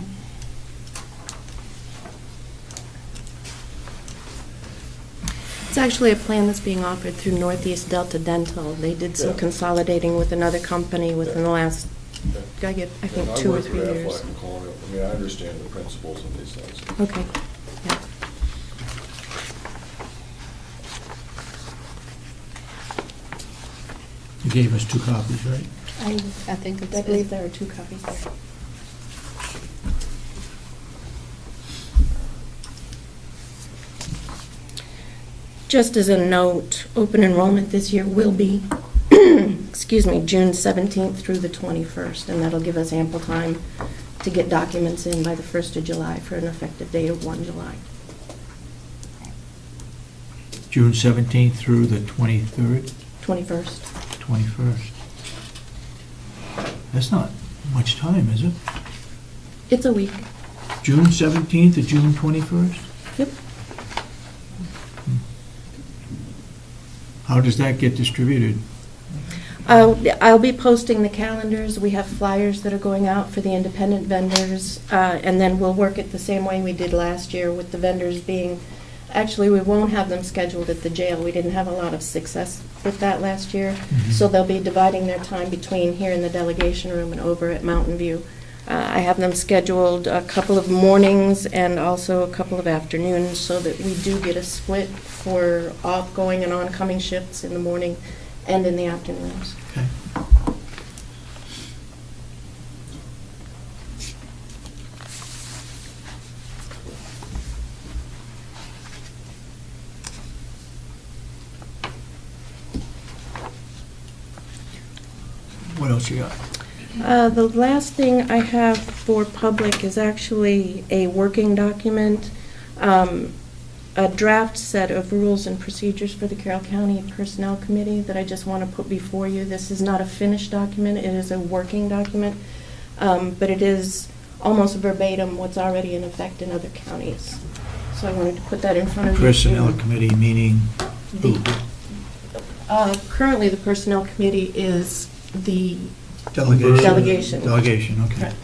F: It's actually a plan that's being offered through Northeast Delta Dental. They did some
I: Yeah.
F: consolidating with another company within the last, I think, 2 or 3 years.
I: I work for Aflac and Colonial. I mean, I understand the principles of these things.
F: Okay. Yeah.
A: You gave us 2 copies, right?
E: I think it's.
F: I believe there are 2 copies there. Just as a note, open enrollment this year will be, excuse me, June 17th through the 21st, and that'll give us ample time to get documents in by the 1st of July for an effective date of 1 July.
A: June 17th through the 23rd,
F: 21st.
A: 21st. That's not much time, is it?
F: It's a week.
A: June 17th to June 21st?
F: Yep.
A: How does that get distributed?
F: I'll be posting the calendars. We have flyers that are going out for the independent vendors, and then we'll work it the same way we did last year with the vendors being, actually, we won't have them scheduled at the jail. We didn't have a lot of success with that last year, so they'll be dividing their time between here in the delegation room and over at Mountain View. I have them scheduled a couple of mornings and also a couple of afternoons so that we do get a split for outgoing and oncoming shifts in the morning and in the afternoons.
A: Okay. else you got?
F: The last thing I have for public is actually a working document, a draft set of rules and procedures for the Carroll County Personnel Committee that I just want to put before you. This is not a finished document, it is a working document, but it is almost verbatim what's already in effect in other counties. So I wanted to put that in front of you.
A: Personnel committee, meaning who?
F: Currently, the Personnel Committee is the
A: Delegation.
F: Delegation.
A: Delegation, okay.
F: Correct.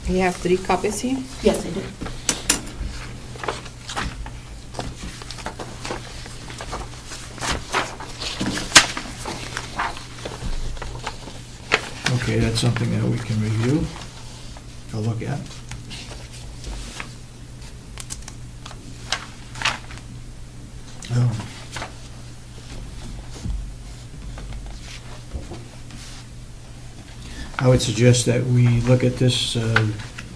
E: You have 3 copies here?
F: Yes, I do.
A: Okay, that's something that we can review, or look at. I would suggest that we look at this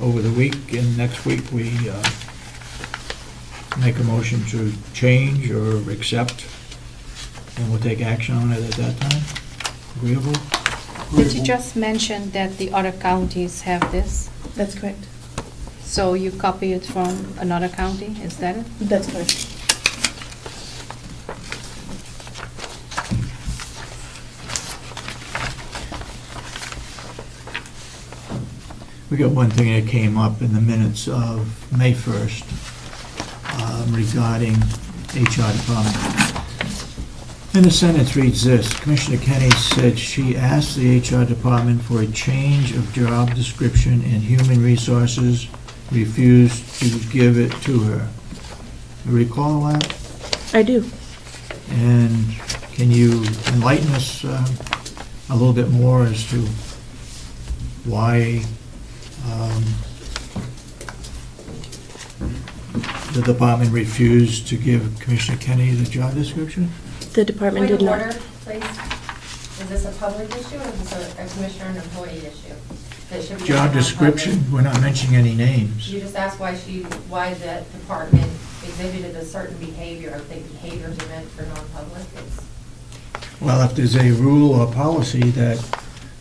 A: over the week, and next week we make a motion to change or accept, and we'll take action on it at that time. Agreeable?
E: Did you just mention that the other counties have this?
F: That's correct.
E: So you copy it from another county, is that it?
F: That's correct.
A: We got one thing that came up in the minutes of May 1st regarding HR department. And the sentence reads this: Commissioner Kenney said she asked the HR department for a change of job description and human resources refused to give it to her. You recall that?
F: I do.
A: And can you enlighten us a little bit more as to why the department refused to give Commissioner Kenney the job description?
F: The department
K: Point
F: did
K: of
F: not.
K: order, please. Is this a public issue or is this a commissioner and employee issue? That should be
A: Job
K: non-public?
A: description, we're not mentioning any names.
K: You just asked why why the department exhibited a certain behavior. I think behaviors are meant for non-public.
A: Well, if there's a rule or policy that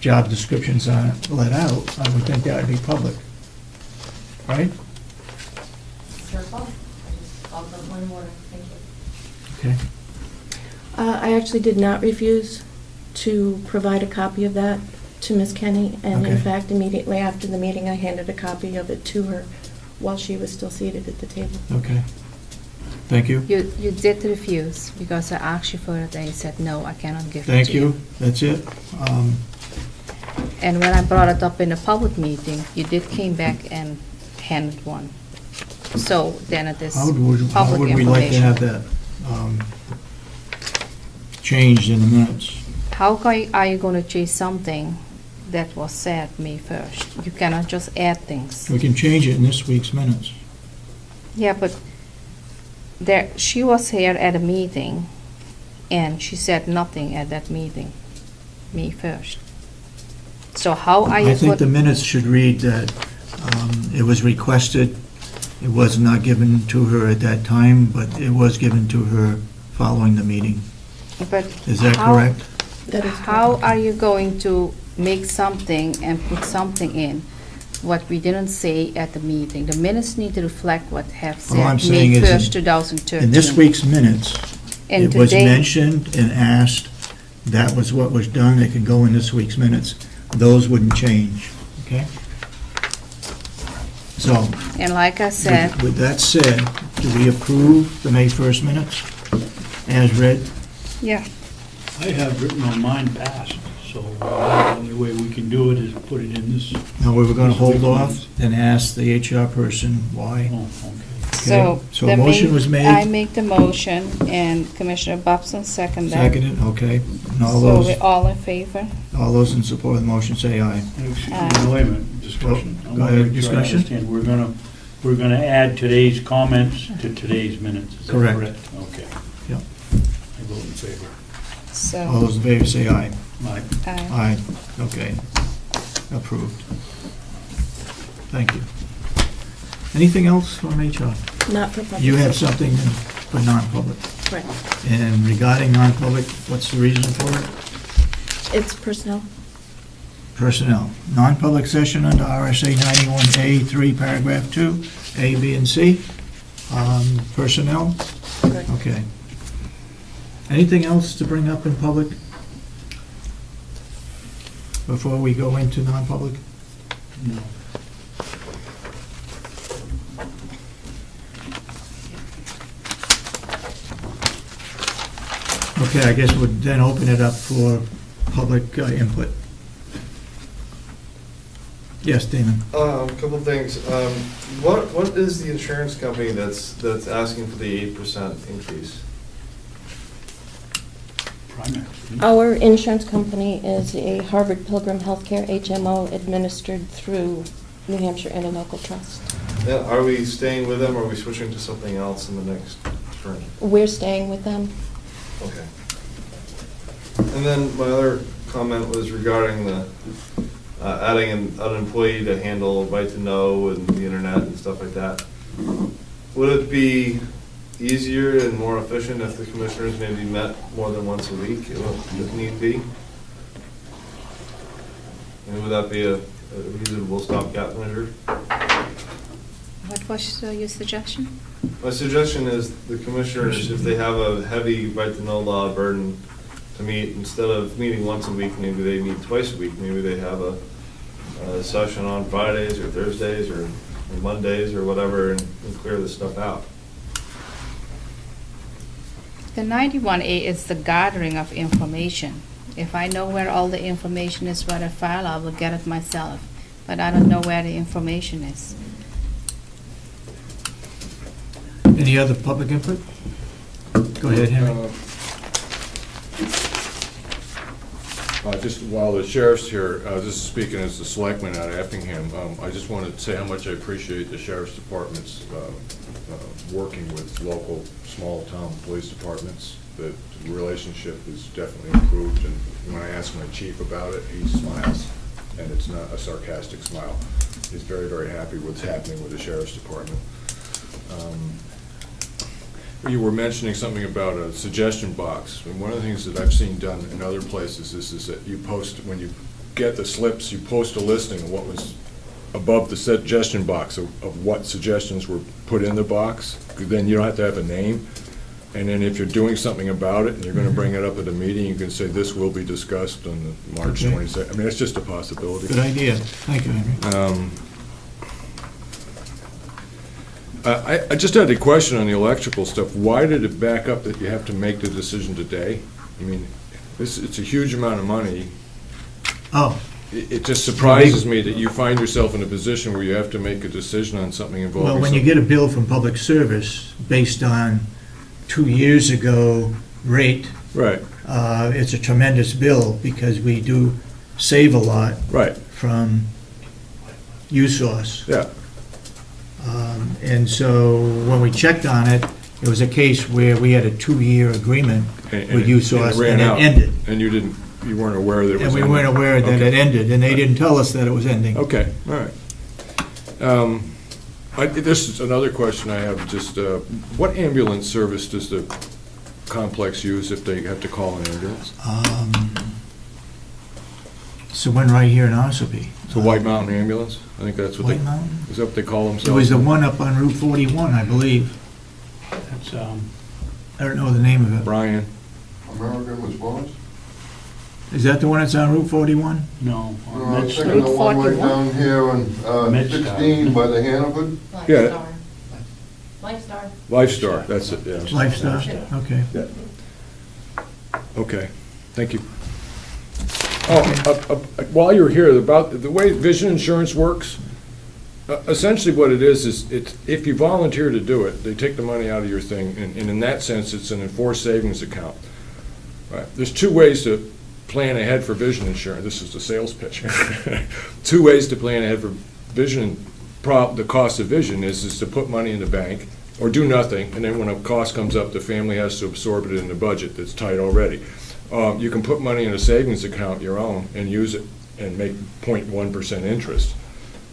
A: job descriptions aren't let out, I would think that would be public, right?
K: It's your call. I'll put point of order. Thank you.
A: Okay.
F: I actually did not refuse to provide a copy of that to Ms. Kenney, and in
A: Okay.
F: fact, immediately after the meeting, I handed a copy of it to her while she was still seated at the table.
A: Okay. Thank you.
E: You did refuse, because I asked you for it, and you said, no, I cannot give it to
A: Thank you. That's it.
E: And when I brought it up in a public meeting, you did came back and handed one. So then it is
A: How
E: public
A: would we like to
E: information.
A: have that changed in the minutes?
E: How are you going to change something that was said May 1st? You cannot just add things.
A: We can change it in this week's minutes.
E: Yeah, but she was here at a meeting, and she said nothing at that meeting, May 1st. So how are you?
A: I think the minutes should read that it was requested, it was not given to her at that time, but it was given to her following the meeting.
E: But
A: Is that
E: how-
A: correct?
F: That is
E: How
F: correct.
E: are you going to make something and put something in what we didn't say at the meeting? The minutes need to reflect what have
A: All I'm
E: said
A: saying
E: May
A: is
E: 1st,
A: in
E: 2013.
A: In this week's minutes,
E: And
A: it was
E: today-
A: mentioned and asked, that was what was done, it can go in this week's minutes. Those wouldn't change, okay? So,
E: And like I said,
A: with that said, do we approve the May 1st minutes as read?
E: yeah,
B: I have written on mine passed, so the only way we can do it is put it in this.
A: No, we were going to hold off and ask the HR person why.
B: Oh, okay.
E: so.
A: So
E: the
A: a motion was made.
E: I make the motion, and Commissioner Babson seconded.
A: Seconded, okay. And all
E: So
A: those,
E: we're all in favor?
A: all those in support of the motion say aye.
B: Excuse me,
E: Aye.
B: wait a minute, discussion.
A: Go
B: I wanna
A: ahead,
B: make sure I
A: discussion.
B: understand. We're gonna add today's comments to today's minutes, is that
A: Correct.
B: correct? Okay.
A: Yep.
B: I vote in favor.
A: All
E: So,
A: those in favor say aye.
B: Aye.
A: Aye, okay. Approved. Thank you. Anything else from HR?
F: Not for public.
A: You have something for non-public.
F: Correct.
A: And regarding non-public, what's the reason for it?
F: It's personnel.
A: Personnel. Non-public session under RSA 91A3, paragraph 2, A, B, and C. Personnel?
F: Correct.
A: Okay. Anything else to bring up in public before we go into non-public?
B: No.
A: Okay, I guess we'll then open it up for public input. Yes, Damon?
C: Couple of things. What is the insurance company that's asking for the 8% increase?
B: Primax.
F: Our insurance company is a Harvard Pilgrim Healthcare HMO administered through New Hampshire Interlocal Trust.
C: Yeah, are we staying with them, or are we switching to something else in the next term?
F: We're staying with them.
C: Okay. And then my other comment was regarding the adding an employee to handle right to know and the internet and stuff like that. Would it be easier and more efficient if the commissioners maybe met more than once a week, if need be? And would that be a reasonable stopgap measure?
E: What was your suggestion?
C: My suggestion is the commissioners, if they have a heavy right to know law burden to meet, instead of meeting once a week, maybe they meet twice a week. Maybe they have a session on Fridays or Thursdays or Mondays or whatever, and clear this stuff out.
E: The 91A is the gathering of information. If I know where all the information is for a file, I will get it myself. But I don't know where the information is.
A: Any other public input? Go ahead, Henry.
I: Just while the sheriff's here, this is speaking as the selectman out of Effingham, I just wanted to say how much I appreciate the sheriff's department's working with local small town police departments. The relationship is definitely improved, and when I ask my chief about it, he smiles, and it's not a sarcastic smile. He's very, very happy with what's happening with the sheriff's department. You were mentioning something about a suggestion box, and one of the things that I've seen done in other places is that you post, when you get the slips, you post a listing of what was above the suggestion box of what suggestions were put in the box. Then you don't have to have a name, and then if you're doing something about it and you're going to bring it up at a meeting, you can say this will be discussed on the March 22nd. I mean, it's just a possibility.
A: Good idea. Thank you, Henry.
I: I just had a question on the electrical stuff. Why did it back up that you have to make the decision today? I mean, it's a huge amount of money.
A: Oh,
I: It just surprises me that you find yourself in a position where you have to make a decision on something involving.
A: well, when you get a bill from public service based on 2 years ago rate,
I: Right,
A: it's a tremendous bill because we do save a lot
I: right,
A: from U-Source.
I: yeah,
A: And so when we checked on it, it was a case where we had a 2-year agreement with U-Source and it
I: out.
A: ended.
I: And you weren't aware that it was
A: And we
I: ending.
A: weren't aware that
I: Okay.
A: it ended, and they didn't tell us that it was ending.
I: Okay, all right. This is another question I have, just, what ambulance service does the complex use if they have to call an ambulance?
A: So one right here in Ossipee.
I: It's a White Mountain Ambulance? I think that's what they,
A: White Mountain?
I: is that what they call themselves?
A: It was the one up on Route 41, I believe.
B: That's,
A: I don't know the name of it.
I: Brian?
D: American Response?
A: Is that the one that's on Route 41?
B: no,
D: No,
B: on
D: I was
B: Med
D: thinking the one right
E: 41?
D: down here on
B: Med Star.
D: 16 by the Hannaford.
I: Yeah.
K: Lifestar.
I: Lifestar, that's it, yeah.
A: Lifestyle? Okay.
I: Okay, thank you. Oh, while you're here, about the way vision insurance works, essentially what it is it's, if you volunteer to do it, they take the money out of your thing, and in that sense, it's an enforced savings account. Right. There's 2 ways to plan ahead for vision insurance. This is the sales pitch. 2 ways to plan ahead for vision. The cost of vision is to put money in the bank or do nothing, and then when a cost comes up, the family has to absorb it in the budget that's tight already. You can put money in a savings account, your own, and use it and make 0.1% interest.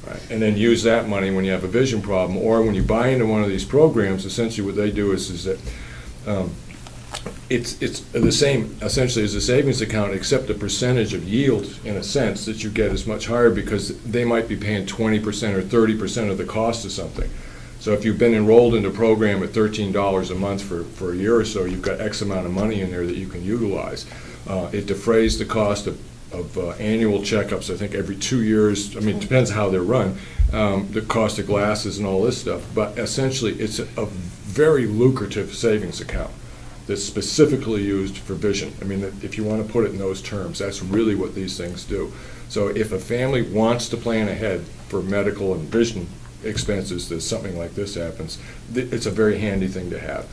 I: Right. And then use that money when you have a vision problem, or when you buy into one of these programs, essentially what they do is that it's the same, essentially, as a savings account, except the percentage of yield, in a sense, that you get is much higher because they might be paying 20% or 30% of the cost of something. So if you've been enrolled in the program at $13 a month for a year or so, you've got X amount of money in there that you can utilize. It defrays the cost of annual checkups, I think every 2 years. I mean, it depends how they're run, the cost of glasses and all this stuff. But essentially, it's a very lucrative savings account that's specifically used for vision. I mean, if you want to put it in those terms, that's really what these things do. So if a family wants to plan ahead for medical and vision expenses, that something like this happens, it's a very handy thing to have.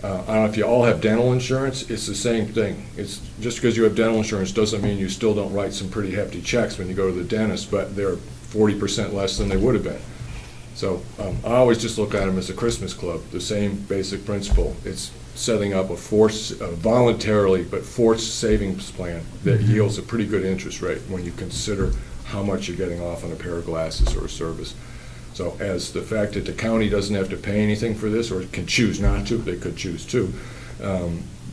I: I don't know if you all have dental insurance, it's the same thing. It's just because you have dental insurance doesn't mean you still don't write some pretty hefty checks when you go to the dentist, but they're 40% less than they would have been. So I always just look at them as a Christmas club, the same basic principle. It's setting up a voluntarily but forced savings plan that yields a pretty good interest rate when you consider how much you're getting off on a pair of glasses or a service. So as the fact that the county doesn't have to pay anything for this, or can choose not to, they could choose to,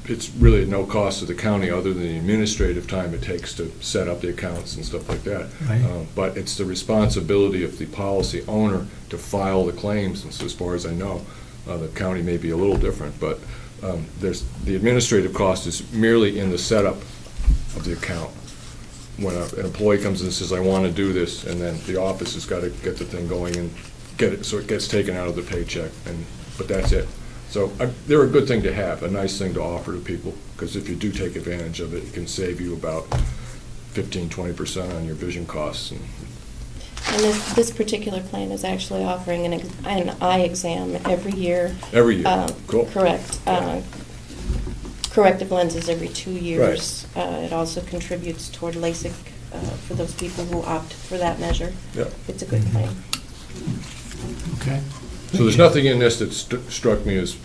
I: it's really at no cost to the county other than the administrative time it takes to set up the accounts and stuff like that.
A: Right.
I: But it's the responsibility of the policy owner to file the claims, and so as far as I know, the county may be a little different, but the administrative cost is merely in the setup of the account. When an employee comes in and says, I want to do this, and then the office has got to get the thing going and get it, so it gets taken out of the paycheck, but that's it. So they're a good thing to have, a nice thing to offer to people, because if you do take advantage of it, it can save you about 15-20% on your vision costs. And
F: this particular plan is actually offering an eye exam every year.
I: Every year, cool.
F: Correct. Corrective lenses every 2 years. Right. It also contributes toward LASIK for those people who opt for that measure.
I: Yeah.
F: It's a good plan.
A: Okay.
I: So there's nothing in this that struck me as,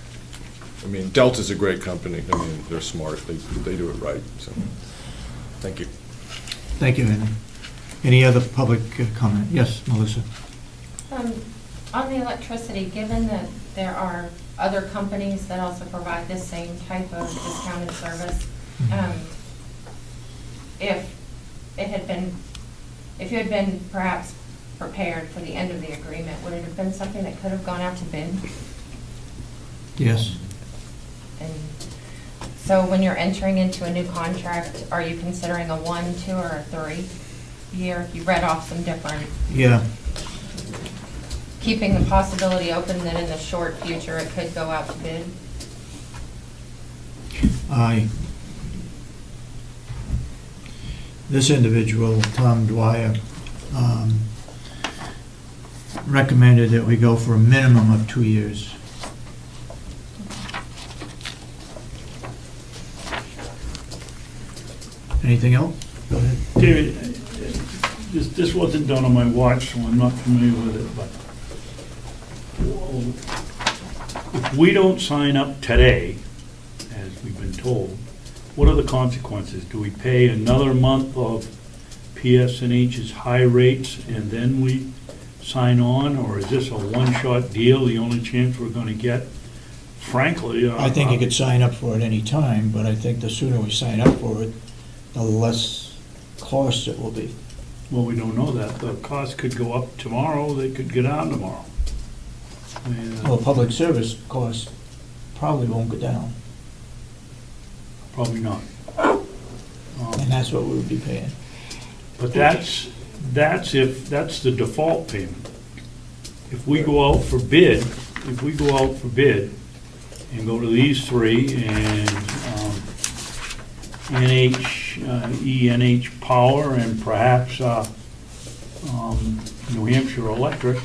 I: I mean, Delta's a great company. I mean, they're smart. They do it right. So, thank you.
A: Thank you, Andy. Any other public comment? Yes, Melissa.
K: On the electricity, given that there are other companies that also provide this same type of discounted service, if you had been perhaps prepared for the end of the agreement, would it have been something that could have gone out to bid?
A: Yes.
K: And so when you're entering into a new contract, are you considering a 1, 2, or a 3 year? You read off some different.
A: Yeah.
K: Keeping the possibility open that in the short future it could go out to bid?
A: This individual, Tom Dwyer, recommended that we go for a minimum of 2 years. Anything else? Go ahead.
B: David, this wasn't done on my watch, so I'm not familiar with it, but if we don't sign up today, as we've been told, what are the consequences? Do we pay another month of PS&H's high rates and then we sign on, or is this a one-shot deal, the only chance we're going to get? Frankly,
A: I think you could sign up for it any time, but I think the sooner we sign up for it, the less cost it will be.
B: Well, we don't know that. The cost could go up tomorrow, they could get down tomorrow. I mean,
A: Well, public service costs probably won't go down,
B: probably not.
A: and that's what we would be paying.
B: But that's the default payment. If we go out for bid, and go to these three, and NH Power, and perhaps New Hampshire Electric,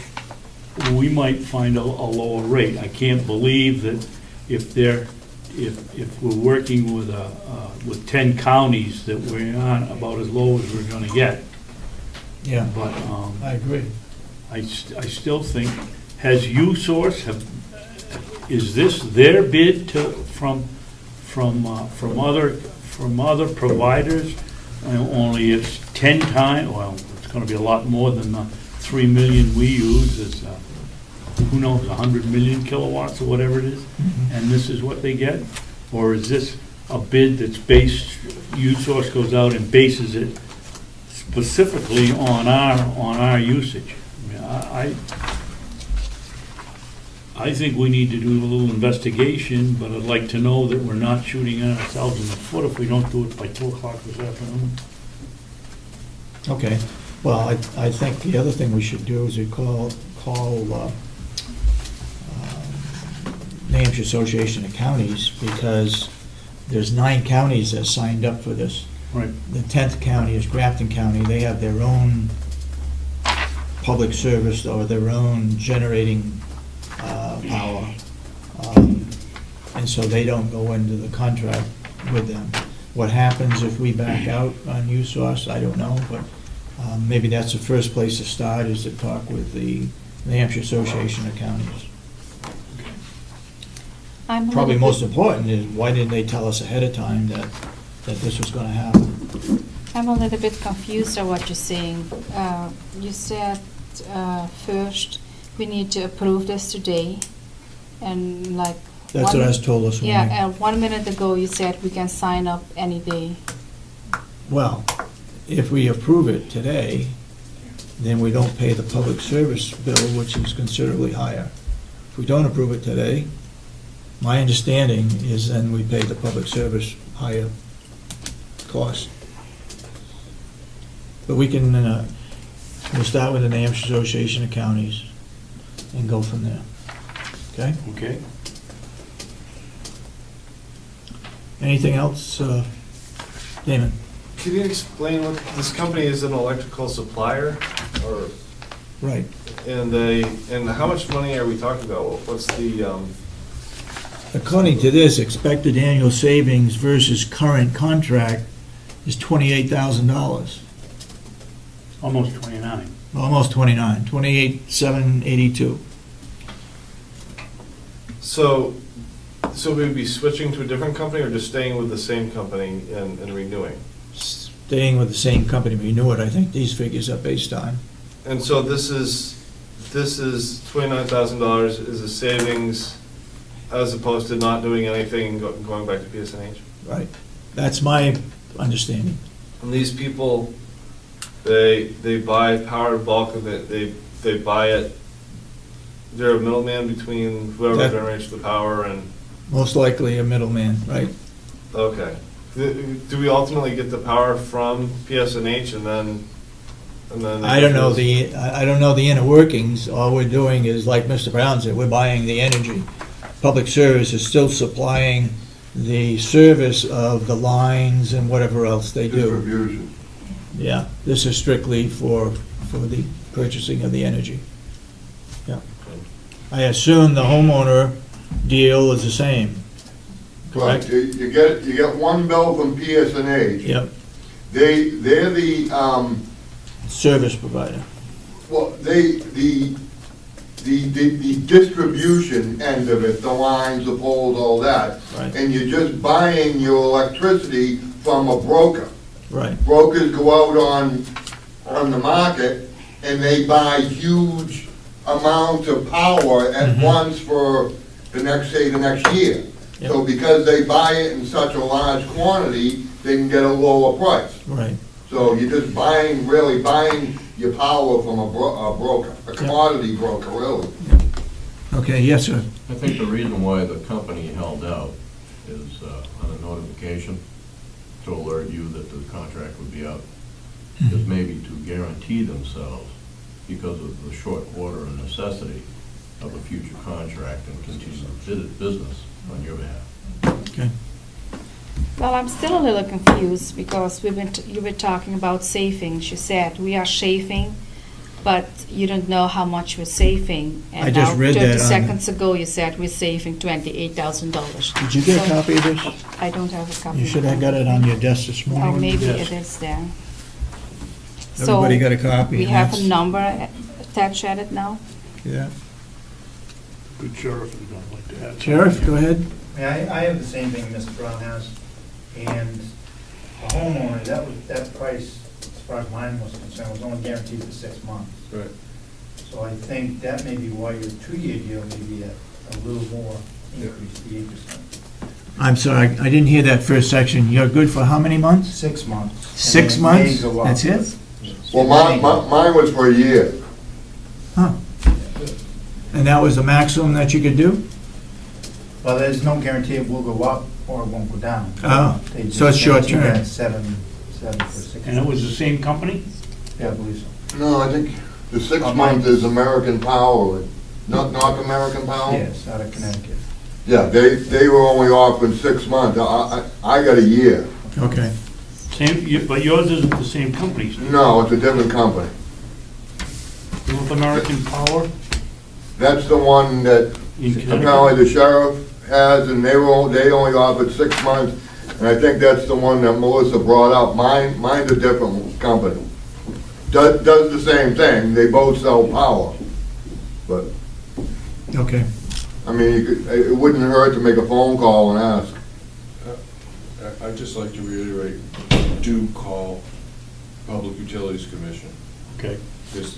B: we might find a lower rate. I can't believe that if we're working with 10 counties, that we're not about as low as we're going to get.
A: Yeah,
B: But
A: I agree.
B: I still think, has USource, is this their bid from other providers? Only it's 10 times. Well, it's going to be a lot more than the 3 million we use. It's who knows, 100 million kilowatts or whatever it is, and this is what they get. Or is this a bid that's based, U-Source goes out and bases it specifically on our usage? I mean, I think we need to do a little investigation, but I'd like to know that we're not shooting ourselves in the foot if we don't do it by 2 o'clock this afternoon.
A: Okay, well, I think the other thing we should do is we call the Hampshire Association of Counties, because there's 9 counties that signed up for this.
B: Right.
A: The 10th county is Grafton County. They have their own public service or their own generating power. And so they don't go into the contract with them. What happens if we back out on U-Source, I don't know, but maybe that's the first place to start, is to talk with the Hampshire Association of Counties.
E: I'm a
A: Probably
E: little
A: most important is, why didn't they tell us ahead of time that this was gonna happen?
E: I'm a little bit confused at what you're saying. You said first, we need to approve this today, and like...
A: That's what I was told this morning.
E: Yeah, and 1 minute ago you said we can sign up any day.
A: Well, if we approve it today, then we don't pay the public service bill, which is considerably higher. If we don't approve it today, my understanding is then we pay the public service higher cost. But we can, we'll start with the New Hampshire Association of Counties and go from there. Okay?
B: Okay.
A: Anything else, Damon?
C: Can you explain what, this company is an electrical supplier, or,
A: Right.
C: and how much money are we talking about? What's the,
A: According to this, expected annual savings versus current contract is $28,000.
B: Almost 29.
A: Almost 29, 28,782.
C: so we'd be switching to a different company, or just staying with the same company and renewing?
A: Staying with the same company, renew it, I think these figures are based on.
C: And so this is $29,000 is a savings as opposed to not doing anything, going back to PSNH?
A: Right. That's my understanding.
C: And these people, they buy power in bulk, and they buy it, they're a middleman between whoever
A: That-
C: generates the power and,
A: Most likely a middleman, right?
C: okay. Do we ultimately get the power from PSNH and then?
A: I don't know the inner workings. All we're doing is, like Mr. Brown said, we're buying the energy. Public service is still supplying the service of the lines and whatever else they do.
D: Distribution.
A: Yeah, this is strictly for the purchasing of the energy. Yeah. I assume the homeowner deal is the same,
D: Right,
A: correct?
D: you get one bill from PSNH.
A: Yep,
D: They're the,
A: service provider.
D: well, the distribution end of it, the lines, the poles, all that.
A: Right.
D: And you're just buying your electricity from a broker.
A: Right,
D: Brokers go out on the market and they buy huge amounts of power at
A: Mhm.
D: once for the next year. So
A: Yep.
D: because they buy it in such a large quantity, they can get a lower price.
A: right.
D: So you're just really buying your power from a broker, a commodity broker, really.
A: Okay, yes, sir.
L: I think the reason why the company held out is on a notification to alert you that the contract would be up, is maybe to guarantee themselves, because of the short order and necessity of a future contract, and continue business on your behalf.
A: Okay.
E: Well, I'm still a little confused because you were talking about savings. You said we are saving, but you don't know how much we're saving.
A: I just read that
E: 30
A: on-
E: seconds ago, you said we're saving $28,000.
A: Did you get a copy of this?
E: I don't have a copy.
A: You should have got it on your desk this morning.
E: Oh, maybe
B: Yes.
E: it is there.
A: Everybody got a copy?
E: We
A: and
E: have a
A: that's-
E: number attached at it now?
A: Yeah.
B: Good sheriff is going to like to add.
A: Sheriff, go ahead.
H: I have the same thing Mr. Brown has, and the homeowner, that price, as far as mine was concerned, was only guaranteed for 6 months.
C: Right.
H: So I think that may be why your 2-year deal may be a little more increase, the 8%.
A: I'm sorry, I didn't hear that first section. You're good for how many months?
H: 6 months. And
A: 6
H: then it
A: months?
H: may go up.
A: That's it?
D: Well, mine was for a year.
A: Huh. And that was the maximum that you could do?
H: Well, there's no guarantee it will go up or it won't go down.
A: Oh,
H: They just
A: so it's short
H: guarantee
A: term.
H: that seven for 6
B: And it was the same company?
H: Yeah, I believe so.
D: No, I think the 6
H: Oh,
D: months
H: mine-
D: is American Power, not American Power?
H: Yes, out of Connecticut.
D: Yeah, they were only offering 6 months. I got a year.
A: Okay.
B: But yours isn't the same company, Steve.
D: No, it's a different company.
B: North American Power
D: That's the one that
B: in Connecticut?
D: apparently the sheriff has, and they only offered 6 months. And I think that's the one that Melissa brought up. Mine's a different company. Does the same thing. They both sell power. But,
A: Okay.
D: I mean, it wouldn't hurt to make a phone call and ask.
I: I'd just like to reiterate, do call Public Utilities Commission.
B: Okay.
I: Because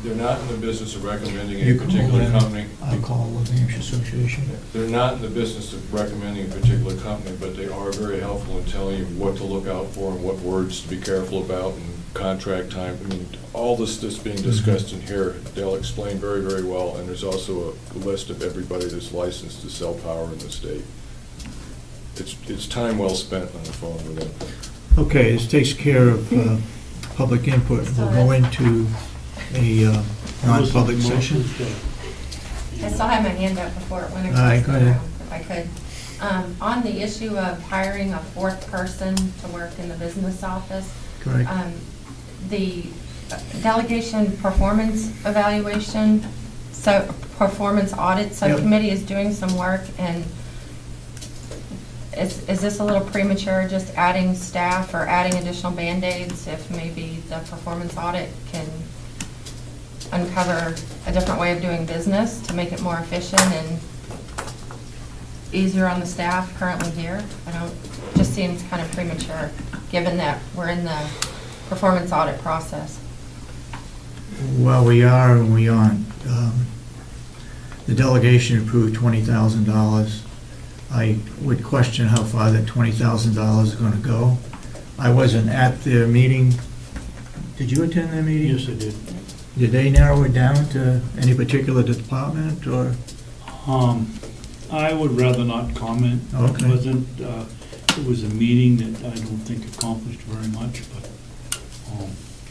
I: they're not in the business of recommending
A: You
I: a
A: call
I: particular
A: them.
I: company.
A: I'll call the Hampshire Association.
I: They're not in the business of recommending a particular company, but they are very helpful in telling you what to look out for and what words to be careful about and contract time. I mean, all this that's being discussed in here, they'll explain very, very well, and there's also a list of everybody that's licensed to sell power in the state. It's time well spent on the phone with them.
A: Okay, this takes care of public input. We'll go into a non-public session.
K: I still have my hand up before it went
A: All right,
K: across
A: go
K: the
A: ahead.
K: room, if I could. On the issue of hiring a 4th person to work in the business office,
A: Correct.
K: the delegation performance evaluation, so performance audit subcommittee is doing some work, and is this a little premature, just adding staff or adding additional Band-Aids if maybe the performance audit can uncover a different way of doing business to make it more efficient and easier on the staff currently here? Just seems kind of premature, given that we're in the performance audit process.
A: Well, we are and we aren't. The delegation approved $20,000. I would question how far that $20,000 is going to go. I wasn't at their meeting. Did you attend their meeting?
B: Yes, I did.
A: Did they narrow it down to any particular department, or?
B: I would rather not comment.
A: Okay.
B: It was a meeting that I don't think accomplished very much, but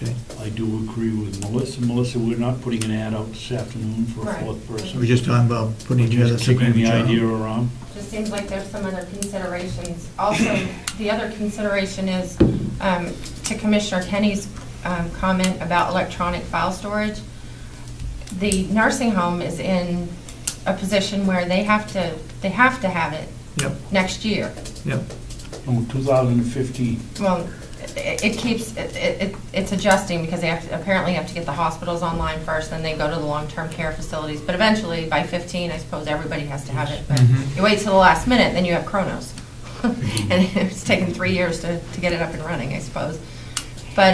A: Okay.
B: I do agree with Melissa. Melissa, we're not putting an ad out this afternoon for a
K: Right.
B: 4th person.
A: We're just talking about putting together
B: Just
A: some
B: kicking the
A: kind of
B: idea
A: job.
B: around.
K: Just seems like there's some other considerations. Also, the other consideration is to Commissioner Kenney's comment about electronic file storage. The nursing home is in a position where they have to have it
A: Yep,
K: next year.
A: yep.
B: Oh, 2015.
K: Well, it's adjusting because they apparently have to get the hospitals online first, then they go to the long-term care facilities. But eventually, by 15, I suppose everybody has to have it. But
A: Mhm.
K: you wait till the last minute, then you have Kronos. And it's taken 3 years to get it up and running, I suppose. But,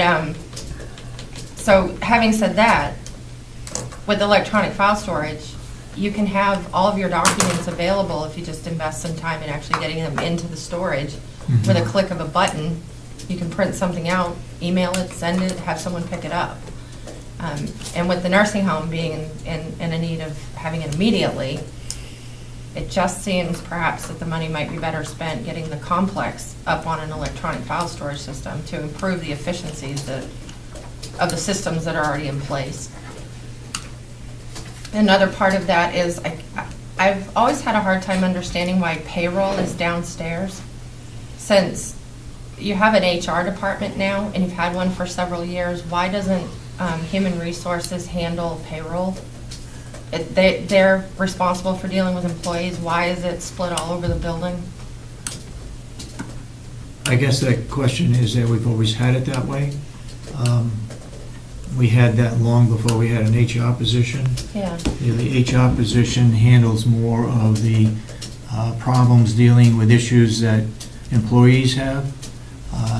K: so having said that, with electronic file storage, you can have all of your documents available if you just invest some time in actually getting them into the storage. With a click of a button, you can print something out, email it, send it, have someone pick it up. And with the nursing home being in a need of having it immediately, it just seems perhaps that the money might be better spent getting the complex up on an electronic file storage system to improve the efficiencies of the systems that are already in place. Another part of that is I've always had a hard time understanding why payroll is downstairs, since you have an HR department now and you've had one for several years. Why doesn't Human Resources handle payroll? They're responsible for dealing with employees. Why is it split all over the building?
A: I guess that question is that we've always had it that way. We had that long before we had an HR position.
K: Yeah.
A: The HR position handles more of the problems dealing with issues that employees have.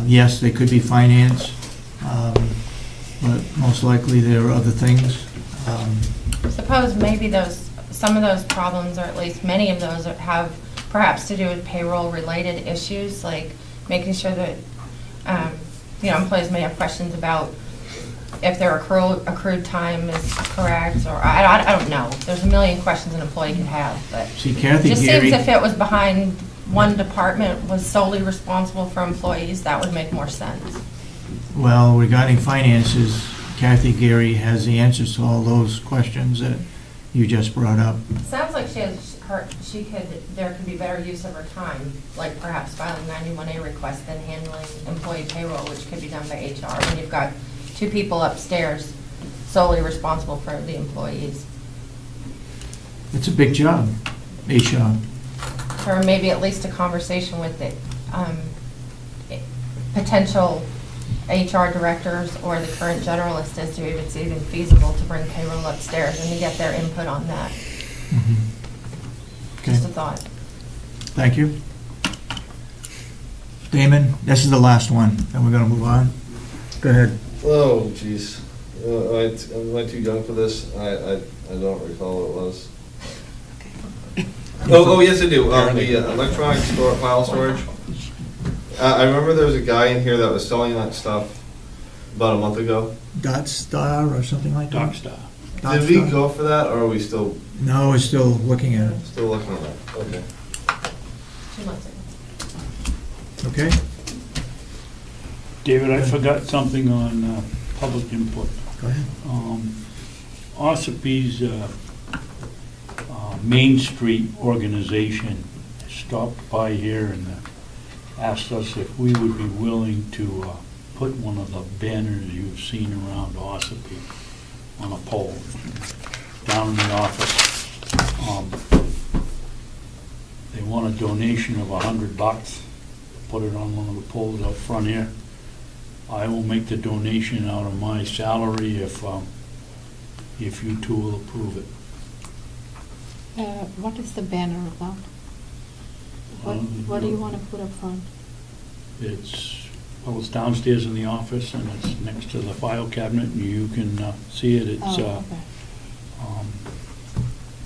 A: Yes, they could be finance, but most likely there are other things.
K: Suppose maybe some of those problems, or at least many of those, have perhaps to do with payroll-related issues, like making sure that, employees may have questions about if their accrued time is correct, or, I don't know. There's a million questions an employee could have, but
A: See, Kathy
K: it just
A: Geary,
K: seems if it was behind one department was solely responsible for employees, that would make more sense.
A: well, regarding finances, Kathy Geary has the answers to all those questions that you just brought up.
K: Sounds like there could be better use of her time, like perhaps filing 91A requests than handling employee payroll, which could be done by HR, when you've got two people upstairs solely responsible for the employees.
A: It's a big job, HR.
K: Or maybe at least a conversation with the potential HR directors or the current generalist as to if it's even feasible to bring payroll upstairs and to get their input on that.
A: Okay,
K: Just a thought.
A: thank you. Damon, this is the last one, and we're gonna move on. Go ahead.
C: Oh, jeez. Am I too young for this? I don't recall what it was. Oh, yes, I do. The electronic file storage. I remember there was a guy in here that was selling that stuff about a month ago.
A: Dot Star or something like that?
B: Dockstar.
A: Dot
C: Did we
A: Star?
C: go for that, or are we still
A: No, we're still looking at it.
C: looking at that? Okay.
K: 2 months ago.
A: Okay?
B: David, I forgot something on public input.
A: Go ahead.
B: Ossipee's Main Street organization stopped by here and asked us if we would be willing to put one of the banners you've seen around Ossipee on a pole down in the office. They want a donation of $100, put it on one of the poles out front here. I will make the donation out of my salary if you two will approve it.
M: What is the banner about? What do you want to put up front?
B: It's downstairs in the office, and it's next to the file cabinet, and you can see it. It's,
M: Oh, okay.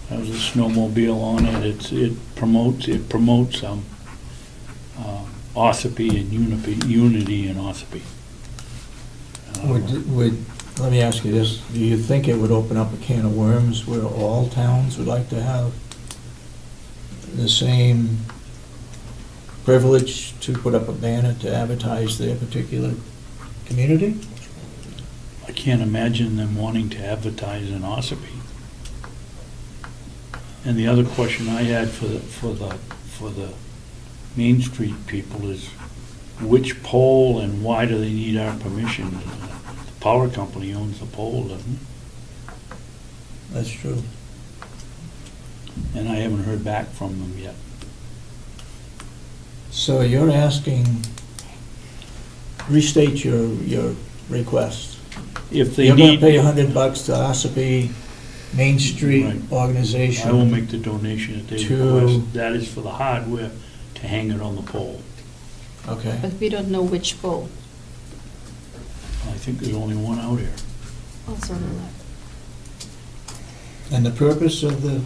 B: There's a snowmobile on it. It promotes Ossipee and unity in Ossipee.
A: Let me ask you this, do you think it would open up a can of worms where all towns would like to have the same privilege to put up a banner to advertise their particular community?
B: I can't imagine them wanting to advertise in Ossipee. And the other question I had for the Main Street people is, which pole and why do they need our permission? The power company owns the pole, doesn't it?
A: That's true.
B: And I haven't heard back from them yet.
A: So you're asking, restate your request.
B: If they
A: You're gonna
B: need,
A: pay $100 to Ossipee Main Street
B: Right.
A: organization.
B: I will make the donation that they
A: To-
B: request. That is for the hardware to hang it on the pole.
A: Okay.
M: But we don't know which pole.
B: I think there's only one out here.
M: Also on the left.
A: And the purpose of the,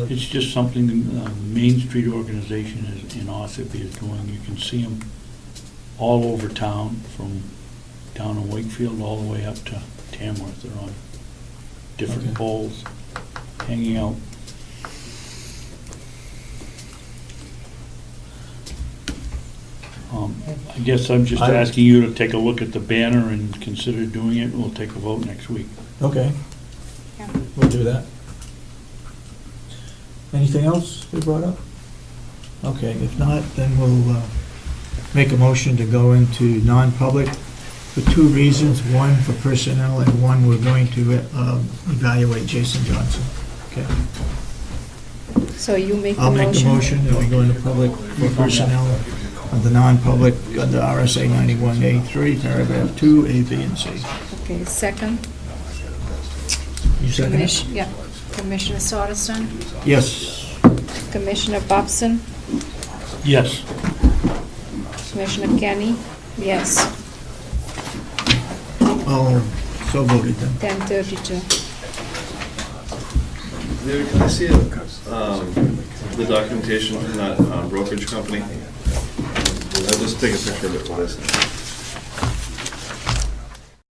B: It's just something the Main Street organization in Ossipee is doing. You can see them all over town, from down in Wakefield all the way up to Tamworth. They're on different
A: Okay.
B: poles, hanging out. I guess I'm just asking you to take a look at the banner and consider doing it. We'll take a vote next week.
A: okay,
M: Yeah.
A: we'll do that. Anything else we brought up? Okay, if not, then we'll make a motion to go into non-public for two reasons. One, for personnel, and one, we're going to evaluate Jason Johnson. Okay.
M: So you make the
A: I'll
M: motion?
A: make the motion that we go into public for personnel of the non-public under RSA 91A3, paragraph 2, A, B, and C.
M: Okay, second.
A: You second it?
M: Yeah. Commissioner Sorensen,
A: Yes.
M: Commissioner Babson,
B: Yes.
M: Commissioner Kenney, yes,
A: Oh, so voted then.
M: 10:32.
C: David, can I see it, the documentation from that brokerage company? I'll just take a picture of it for this.